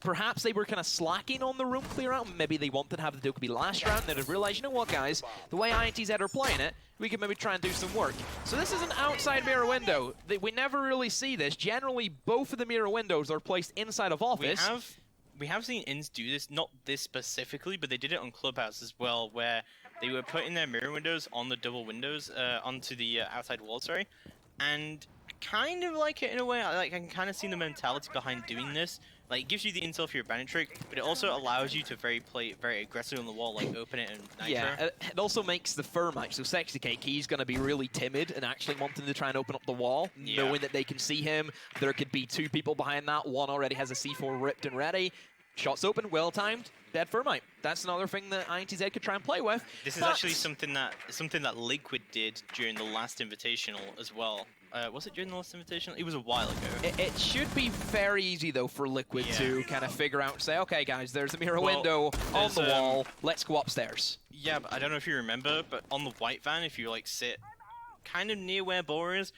[SPEAKER 2] Perhaps they were kind of slacking on the room clear out. Maybe they wanted to have the Dokkaebi last round. They'd have realized, you know what, guys? The way INTZ are playing it, we can maybe try and do some work. So this is an outside mirror window. We never really see this. Generally, both of the mirror windows are placed inside of office.
[SPEAKER 1] We have seen INTZ do this, not this specifically, but they did it on Clubhouse as well, where they were putting their mirror windows on the double windows, onto the outside wall, sorry. And I kind of like it in a way. I can kind of see the mentality behind doing this. Like, it gives you the intel for your bandit trick, but it also allows you to play very aggressive on the wall, like open it and nitro.
[SPEAKER 2] Yeah, it also makes the fur match. So Sexy Cake, he's going to be really timid and actually wanting to try and open up the wall, knowing that they can see him. There could be two people behind that. One already has a C4 ripped and ready. Shots open, well timed. Dead Furmite. That's another thing that INTZ could try and play with.
[SPEAKER 1] This is actually something that Liquid did during the last Invitational as well. Was it during the last Invitational? It was a while ago.
[SPEAKER 2] It should be very easy though for Liquid to kind of figure out and say, okay guys, there's a mirror window on the wall. Let's go upstairs.
[SPEAKER 1] Yeah, but I don't know if you remember, but on the white van, if you like sit kind of near where Boar is,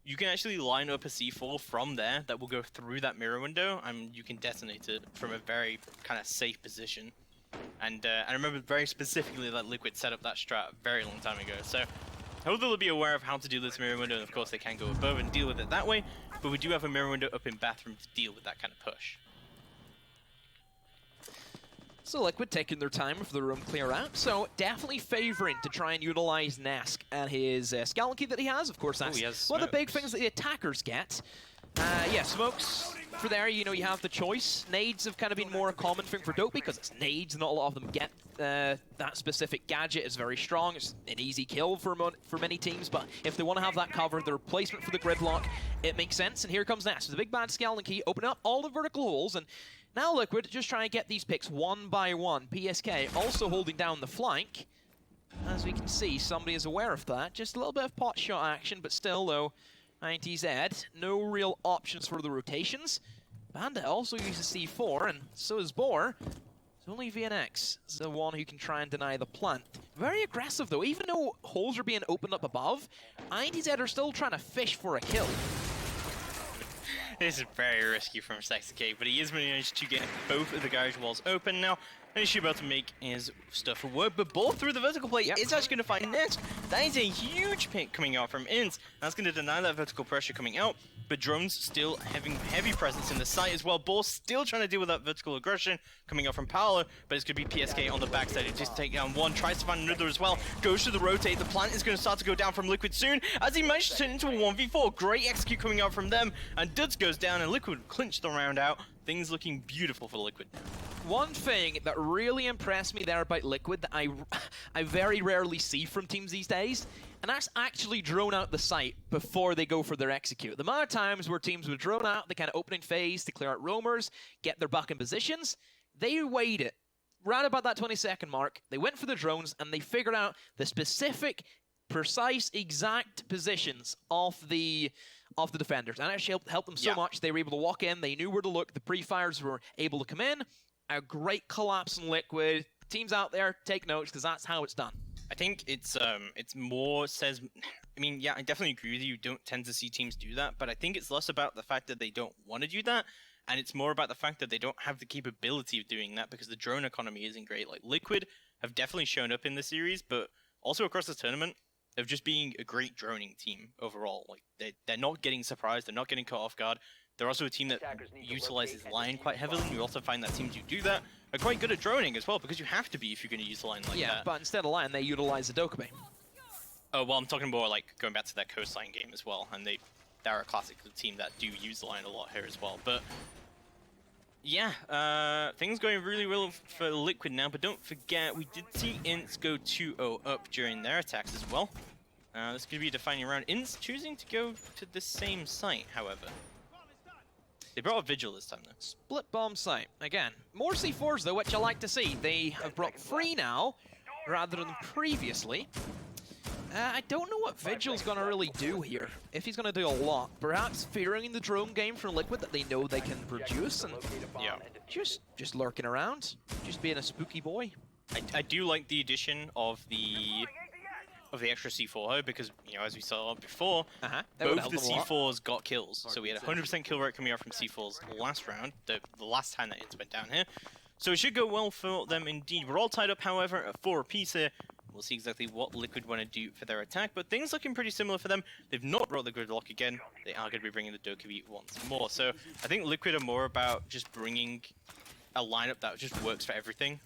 [SPEAKER 1] you can actually line up a C4 from there that will go through that mirror window, and you can detonate it from a very kind of safe position. And I remember very specifically that Liquid set up that strat a very long time ago. So I hope they'll be aware of how to do this mirror window, and of course they can go above and deal with it that way, but we do have a mirror window up in bathroom to deal with that kind of push.
[SPEAKER 2] So Liquid taking their time for the room clear out, so definitely favoring to try and utilize Nesk and his Skeleton Key that he has. Of course, that's one of the big things that the attackers get. Yeah, smokes for there, you know, you have the choice. Nades have kind of been more a common thing for Dope because it's nades, not a lot of them get that specific gadget. Is very strong. It's an easy kill for many teams, but if they want to have that cover, their placement for the gridlock, it makes sense. And here comes Nesk with the big bad Skeleton Key, open up all the vertical holes, and now Liquid just trying to get these picks one by one. PSK also holding down the flank. As we can see, somebody is aware of that. Just a little bit of pot shot action, but still, though, INTZ, no real options for the rotations. Bandit also uses C4, and so is Boar. It's only VNX is the one who can try and deny the plant. Very aggressive, though. Even though holes are being opened up above, INTZ are still trying to fish for a kill.
[SPEAKER 1] This is very risky from Sexy Cake, but he is managed to get both of the garage walls open now. And he's about to make his stuff work, but Ball through the vertical plate is actually going to find Nesk. That is a huge pick coming out from INTZ. That's going to deny that vertical pressure coming out, but Drones still having heavy presence in the site as well. Ball still trying to deal with that vertical aggression coming out from Paolo, but it's going to be PSK on the backside. He just take down one, tries to find another as well, goes to the rotate. The plant is going to start to go down from Liquid soon, as he managed to turn into a 1v4. Great execute coming out from them, and Duds goes down, and Liquid clinched the round out. Things looking beautiful for Liquid now.
[SPEAKER 2] One thing that really impressed me there about Liquid that I very rarely see from teams these days, and that's actually drone out the site before they go for their execute. The amount of times where teams would drone out the kind of opening phase to clear out roamers, get their back in positions, they waited right about that 20-second mark. They went for the drones and they figured out the specific, precise, exact positions of the defenders, and actually helped them so much. They were able to walk in, they knew where to look, the pre-fires were able to come in. A great collapse in Liquid. Teams out there, take notes, because that's how it's done.
[SPEAKER 1] I think it's more says, I mean, yeah, I definitely agree with you. You don't tend to see teams do that, but I think it's less about the fact that they don't want to do that, and it's more about the fact that they don't have the capability of doing that because the drone economy isn't great. Like, Liquid have definitely shown up in the series, but also across the tournament, of just being a great droning team overall. Like, they're not getting surprised, they're not getting caught off guard. They're also a team that utilizes line quite heavily, and you also find that teams who do that are quite good at droning as well, because you have to be if you're going to use the line like that.
[SPEAKER 2] Yeah, but instead of line, they utilize the Dokkaebi.
[SPEAKER 1] Oh, well, I'm talking more like going back to that coastline game as well, and they're a classic team that do use the line a lot here as well. But yeah, things going really well for Liquid now, but don't forget, we did see INTZ go 2-0 up during their attacks as well. This could be a defining round. INTZ choosing to go to the same site, however. They brought a Vigil this time, though.
[SPEAKER 2] Split bomb site. Again, more C4s, though, which I like to see. They have brought 3 now, rather than previously. I don't know what Vigil's going to really do here. If he's going to do a lot. Perhaps fearing the drone game from Liquid that they know they can produce. And just lurking around. Just being a spooky boy.
[SPEAKER 1] I do like the addition of the extra C4 though, because as we saw before, both the C4s got kills. So we had 100% kill rate coming out from C4s last round, the last time that INTZ went down here. So it should go well for them indeed. We're all tied up, however, at 4 apiece here. We'll see exactly what Liquid want to do for their attack, but things looking pretty similar for them. They've not brought the gridlock again. They are going to be bringing the Dokkaebi once more. So I think Liquid are more about just bringing a lineup that just works for everything.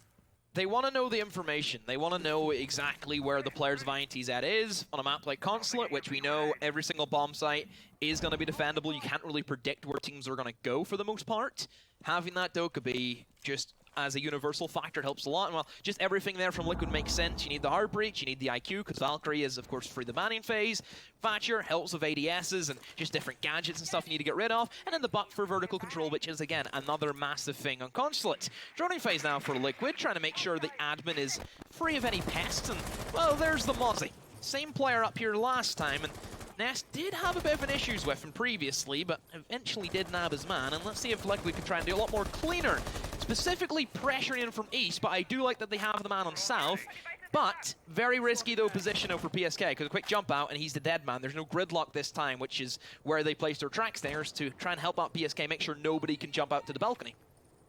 [SPEAKER 2] They want to know the information. They want to know exactly where the players of INTZ is on a map like Consulate, which we know every single bomb site is going to be defendable. You can't really predict where teams are going to go for the most part. Having that Dokkaebi just as a universal factor helps a lot. And well, just everything there from Liquid makes sense. You need the hard breach, you need the IQ, because Valkyrie is, of course, free the banning phase. Thatcher helps with ADSs and just different gadgets and stuff you need to get rid of. And then the buck for vertical control, which is, again, another massive thing on Consulate. Droning phase now for Liquid, trying to make sure the admin is free of any pests. And, well, there's the Mozzie. Same player up here last time, and Nest did have a bit of an issues with him previously, but eventually did nab his man. And let's see if Liquid can try and do a lot more cleaner, specifically pressuring in from east, but I do like that they have the man on south. But very risky, though, position for PSK, because a quick jump out and he's the dead man. There's no gridlock this time, which is where they placed their track stairs to try and help out PSK, make sure nobody can jump out to the balcony.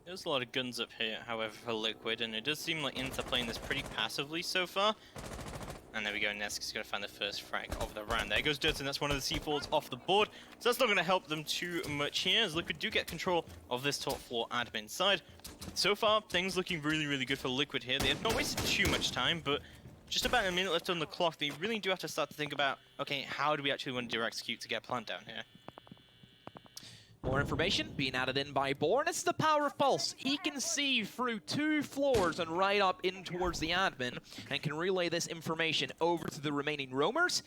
[SPEAKER 1] There's a lot of guns up here, however, for Liquid, and it does seem like INTZ are playing this pretty passively so far. And there we go, Nesk is going to find the first frag of the round. There goes Dirtz, and that's one of the C4s off the board. So that's not going to help them too much here, as Liquid do get control of this top floor admin side. So far, things looking really, really good for Liquid here. They have not wasted too much time, but just about a minute left on the clock. They really do have to start to think about, okay, how do we actually want to do execute to get a plant down here?
[SPEAKER 2] More information being added in by Born. It's the power of Pulse. He can see through 2 floors and right up in towards the admin and can relay this information over to the remaining roamers.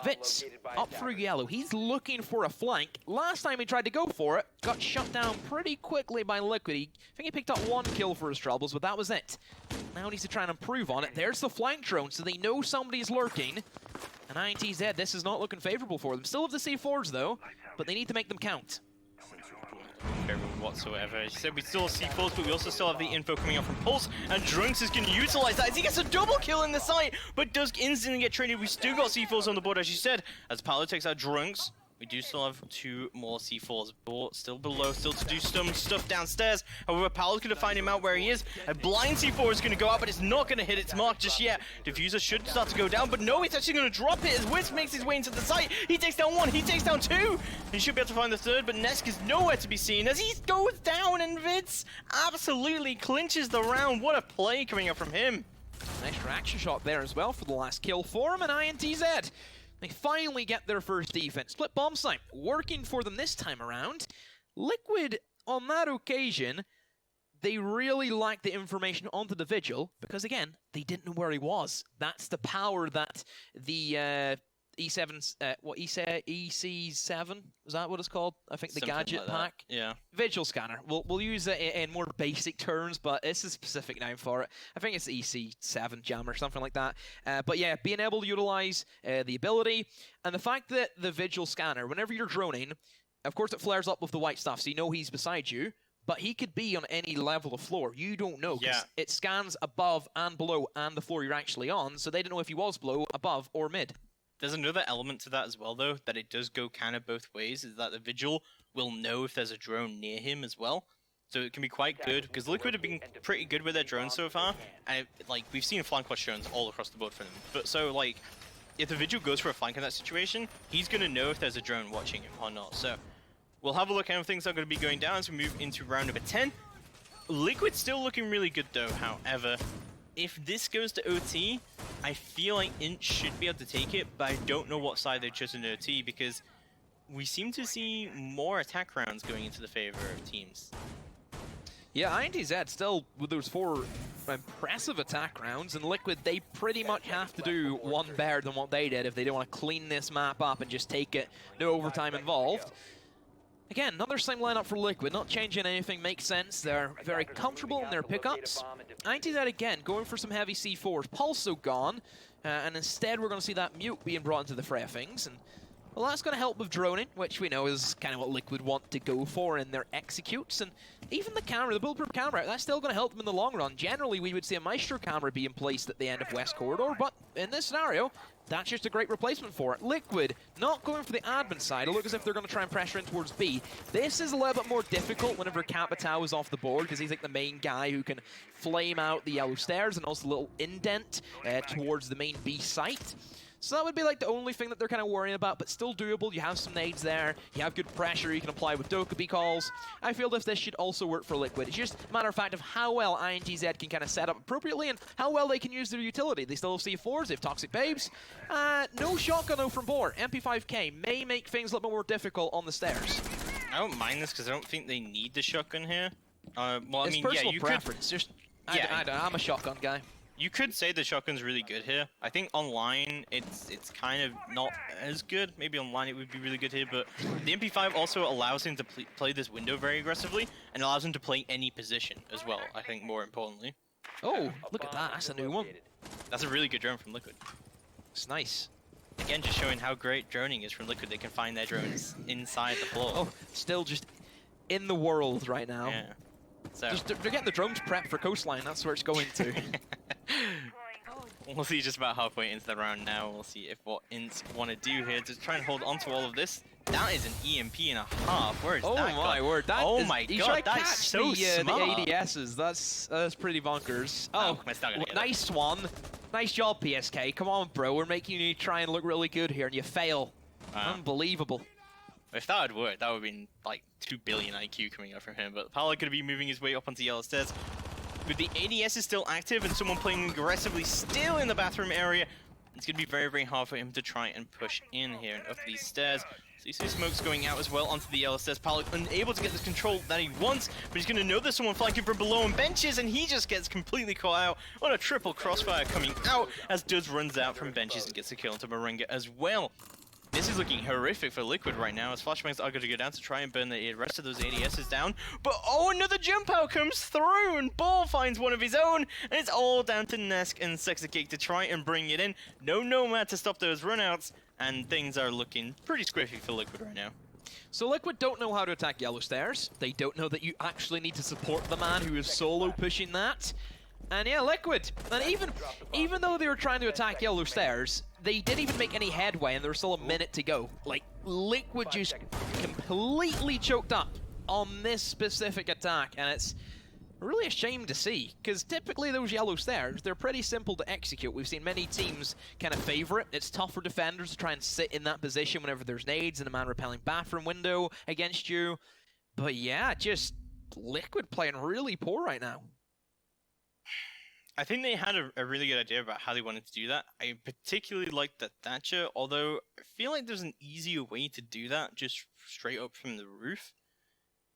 [SPEAKER 2] Vitz up through yellow. He's looking for a flank. Last time he tried to go for it, got shut down pretty quickly by Liquid. I think he picked up 1 kill for his troubles, but that was it. Now he needs to try and improve on it. There's the flank drone, so they know somebody's lurking. And INTZ, this is not looking favorable for them. Still have the C4s, though, but they need to make them count.
[SPEAKER 1] Whatsoever. As you said, we still have C4s, but we also still have the info coming out from Pulse, and Drunks is going to utilize that as he gets a double kill in the site, but does instantly get traded. We still got C4s on the board, as you said, as Paolo takes out Drunks. We do still have 2 more C4s, but still below, still to do some stuff downstairs. However, Paolo's going to find him out where he is. A blind C4 is going to go out, but it's not going to hit its mark just yet. Diffuser should start to go down, but no, he's actually going to drop it as Wisp makes his way into the site. He takes down 1, he takes down 2. He should be able to find the 3rd, but Nesk is nowhere to be seen as he goes down, and Vitz absolutely clinches the round. What a play coming up from him.
[SPEAKER 2] Nice reaction shot there as well for the last kill for him, and INTZ. They finally get their first defense. Split bomb site, working for them this time around. Liquid, on that occasion, they really lacked the information onto the Vigil, because again, they didn't know where he was. That's the power that the EC7, is that what it's called? I think the
[SPEAKER 1] Something
[SPEAKER 2] gadget
[SPEAKER 1] like
[SPEAKER 2] pack.
[SPEAKER 1] Yeah.
[SPEAKER 2] Vigil scanner. We'll use it in more basic terms, but it's a specific name for it. I think it's the EC7 jammer, something like that. But yeah, being able to utilize the ability, and the fact that the Vigil scanner, whenever you're droning, of course it flares up with the white stuff, so you know he's beside you, but he could be on any level of floor. You don't know, because it scans above and below and the floor you're actually on, so they don't know if he was below, above, or mid.
[SPEAKER 1] There's another element to that as well, though, that it does go kind of both ways, is that the Vigil will know if there's a drone near him as well. So it can be quite good, because Liquid have been pretty good with their drones so far. And, we've seen flank watch drones all across the board for them. But so, if the Vigil goes for a flank in that situation, he's going to know if there's a drone watching him or not. So we'll have a look at how things are going to be going down as we move into round number 10. Liquid's still looking really good, though, however. If this goes to OT, I feel like INTZ should be able to take it, but I don't know what side they've chosen OT, because we seem to see more attack rounds going into the favor of teams.
[SPEAKER 2] Yeah, INTZ still with those 4 impressive attack rounds, and Liquid, they pretty much have to do one better than what they did if they don't want to clean this map up and just take it, no overtime involved. Again, another same lineup for Liquid, not changing anything, makes sense. They're very comfortable in their pickups. INTZ again, going for some heavy C4s. Pulso gone, and instead we're going to see that Mute being brought into the fray of things. And Well, that's going to help with droning, which we know is kind of what Liquid want to go for in their executes. And even the camera, the bulletproof camera, that's still going to help them in the long run. Generally, we would see a Maestro camera being placed at the end of West Corridor, but in this scenario, that's just a great replacement for it. Liquid not going for the admin side. It looks as if they're going to try and pressure in towards B. This is a little bit more difficult whenever Capitao is off the board, because he's like the main guy who can flame out the yellow stairs and also a little indent towards the main B site. So that would be like the only thing that they're kind of worrying about, but still doable. You have some nades there, you have good pressure you can apply with Dokkaebi calls. I feel that this should also work for Liquid. It's just a matter of fact of how well INTZ can kind of set up appropriately and how well they can use their utility. They still have C4s, they have Toxic Babes. No shotgun though from Boar. MP5K may make things a little bit more difficult on the stairs.
[SPEAKER 1] I don't mind this because I don't think they need the shotgun here. Well, I
[SPEAKER 2] It's
[SPEAKER 1] mean,
[SPEAKER 2] personal
[SPEAKER 1] yeah, you
[SPEAKER 2] preference. Just, I'm a shotgun guy.
[SPEAKER 1] You could say the shotgun's really good here. I think online it's kind of not as good. Maybe online it would be really good here, but the MP5 also allows him to play this window very aggressively and allows him to play any position as well, I think more importantly.
[SPEAKER 2] Oh, look at that. That's a new one.
[SPEAKER 1] That's a really good drone from Liquid.
[SPEAKER 2] It's nice.
[SPEAKER 1] Again, just showing how great droning is from Liquid. They can find their drones inside the floor.
[SPEAKER 2] Oh, still just in the world right now.
[SPEAKER 1] Yeah. So
[SPEAKER 2] They're getting the drones prepped for coastline. That's where it's going to.
[SPEAKER 1] We'll see just about halfway into the round now. We'll see if what INTZ want to do here to try and hold on to all of this. That is an EMP and a half. Where is that?
[SPEAKER 2] Oh my word!
[SPEAKER 1] Oh my god! That's so smart.
[SPEAKER 2] The ADSs. That's pretty bonkers. Oh, nice one. Nice job, PSK. Come on, bro. We're making you try and look really good here, and you fail. Unbelievable.
[SPEAKER 1] If that had worked, that would have been like 2 billion IQ coming up from him. But Paolo could be moving his way up onto yellow stairs. With the ADS is still active and someone playing aggressively still in the bathroom area, it's going to be very, very hard for him to try and push in here and up these stairs. So you see smokes going out as well onto the yellow stairs. Paolo unable to get this control that he wants, but he's going to know there's someone flanking from below on benches, and he just gets completely caught out on a triple crossfire coming out as Duds runs out from benches and gets a kill into Moringa as well. This is looking horrific for Liquid right now, as flashbangs are going to go down to try and burn the rest of those ADSs down. But oh, another jump out comes through, and Ball finds one of his own, and it's all down to Nesk and Sexacake to try and bring it in. No Nomad to stop those runouts, and things are looking pretty squiffy for Liquid right now.
[SPEAKER 2] So Liquid don't know how to attack yellow stairs. They don't know that you actually need to support the man who is solo pushing that. And yeah, Liquid. And even though they were trying to attack yellow stairs, they didn't even make any headway, and there was still a minute to go. Like, Liquid just completely choked up on this specific attack, and it's really a shame to see, because typically those yellow stairs, they're pretty simple to execute. We've seen many teams kind of favor it. It's tough for defenders to try and sit in that position whenever there's nades and a man-repelling bathroom window against you. But yeah, just Liquid playing really poor right now.
[SPEAKER 1] I think they had a really good idea about how they wanted to do that. I particularly liked the Thatcher, although I feel like there's an easier way to do that, just straight up from the roof.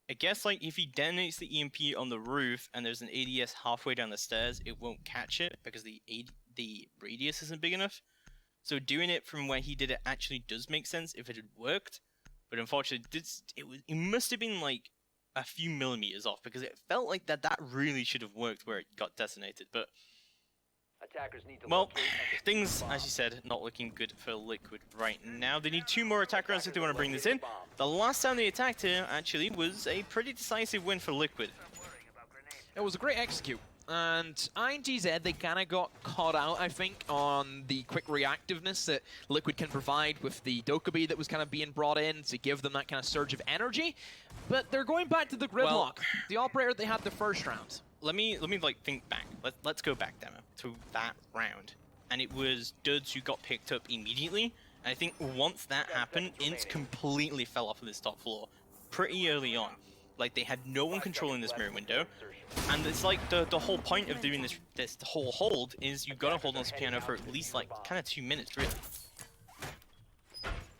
[SPEAKER 1] I guess like if he detonates the EMP on the roof and there's an ADS halfway down the stairs, it won't catch it because the radius isn't big enough. So doing it from where he did it actually does make sense if it had worked. But unfortunately, it must have been like a few millimeters off, because it felt like that really should have worked where it got detonated. But well, things, as you said, not looking good for Liquid right now. They need 2 more attack rounds if they want to bring this in. The last time they attacked here actually was a pretty decisive win for Liquid.
[SPEAKER 2] It was a great execute. And INTZ, they kind of got caught out, I think, on the quick reactiveness that Liquid can provide with the Dokkaebi that was kind of being brought in to give them that kind of surge of energy. But they're going back to the gridlock, the operator they had the first round.
[SPEAKER 1] Let me like think back. Let's go back, Demo, to that round. And it was Duds who got picked up immediately. And I think once that happened, INTZ completely fell off of this top floor pretty early on. Like, they had no one controlling this mirror window. And it's like the whole point of doing this whole hold is you've got to hold on to piano for at least like kind of 2 minutes, really.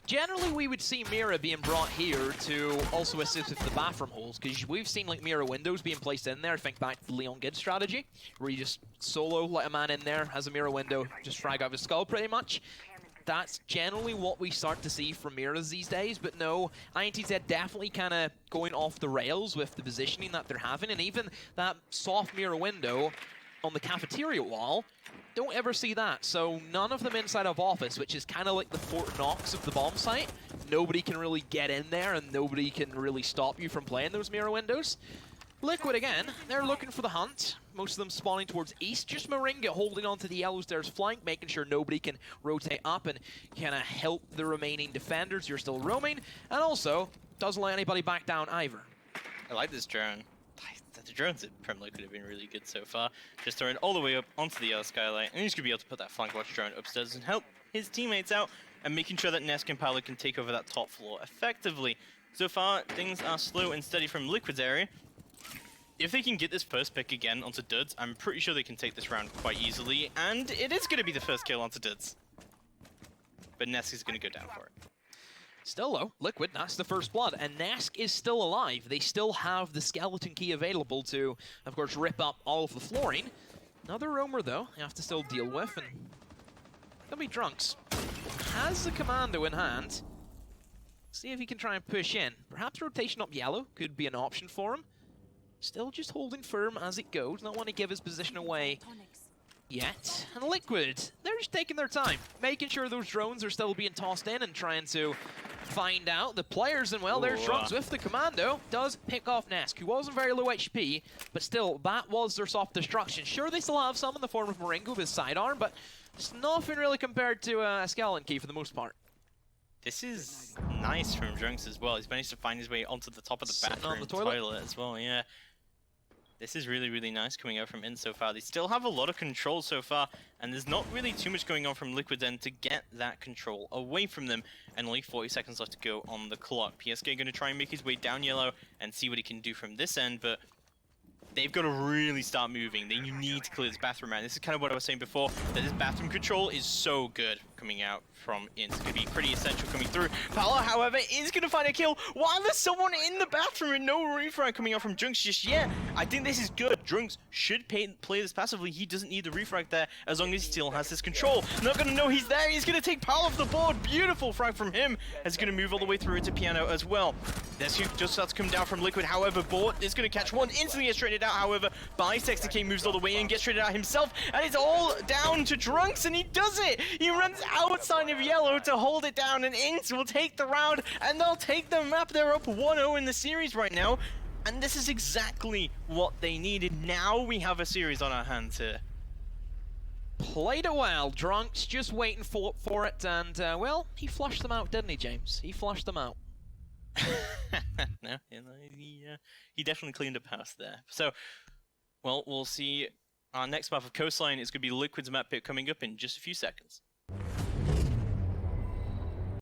[SPEAKER 2] Generally, we would see Mira being brought here to also assist with the bathroom holes, because we've seen like Mira windows being placed in there. Think back to the Leon Gibbs strategy, where you just solo let a man in there, has a Mira window, just frag out his skull pretty much. That's generally what we start to see from Miras these days, but no, INTZ definitely kind of going off the rails with the positioning that they're having, and even that soft mirror window on the cafeteria wall, don't ever see that. So none of them inside of office, which is kind of like the Fort Knox of the bomb site. nobody can really get in there and nobody can really stop you from playing those mirror windows. Liquid again, they're looking for the hunt. Most of them spawning towards east. Just Moringa holding on to the yellow stairs flank, making sure nobody can rotate up and kind of help the remaining defenders who are still roaming. And also, doesn't let anybody back down either.
[SPEAKER 1] I like this drone. The drones at Prem Liquid have been really good so far. Just throwing all the way up onto the yellow skylight. And he's going to be able to put that flank watch drone upstairs and help his teammates out. And making sure that Nesk and Paolo can take over that top floor effectively. So far, things are slow and steady from Liquid's area. If they can get this first pick again onto Duds, I'm pretty sure they can take this round quite easily, and it is going to be the first kill onto Duds. But Nesk is going to go down for it.
[SPEAKER 2] Still though, Liquid, that's the first blood, and Nesk is still alive. They still have the skeleton key available to, of course, rip up all of the flooring. Another roamer though, you have to still deal with, and gonna be Drunks. Has the commando in hand. See if he can try and push in. Perhaps rotation up yellow could be an option for him. Still just holding firm as it goes. Not want to give his position away yet. And Liquid, they're just taking their time, making sure those drones are still being tossed in and trying to find out the players. And well, there's Drunks with the commando. Does pick off Nesk, who wasn't very low HP, but still, that was their soft destruction. Sure, they still have some in the form of Moringa with his sidearm, but it's nothing really compared to a skeleton key for the most part.
[SPEAKER 1] This is nice from Drunks as well. He's managed to find his way onto the top of the bathroom
[SPEAKER 2] on the toilet
[SPEAKER 1] as well, yeah. This is really, really nice coming out from INTZ so far. They still have a lot of control so far, and there's not really too much going on from Liquid's end to get that control away from them. And only 40 seconds left to go on the clock. PSK going to try and make his way down yellow and see what he can do from this end, but they've got to really start moving. They need to clear this bathroom out. This is kind of what I was saying before, that this bathroom control is so good coming out from INTZ. It's going to be pretty essential coming through. Paolo, however, is going to find a kill while there's someone in the bathroom and no refrag coming out from Drunks just yet. I think this is good. Drunks should play this passively. He doesn't need the refrag there as long as he still has his control. Not going to know he's there. He's going to take Paolo off the board. Beautiful frag from him. As he's going to move all the way through into Piano as well. This just starts to come down from Liquid. However, Bort is going to catch one. Instantly gets traded out. However, Bisexter moves all the way in, gets traded out himself, and it's all down to Drunks, and he does it! He runs outside of yellow to hold it down, and INTZ will take the round, and they'll take the map. They're up 1-0 in the series right now, and this is exactly what they needed. Now we have a series on our hands here.
[SPEAKER 2] Played it well. Drunks just waiting for it, and, well, he flushed them out, didn't he, James? He flushed them out.
[SPEAKER 1] No, he definitely cleaned up house there. So, well, we'll see our next map of Coastline is going to be Liquid's map pit coming up in just a few seconds.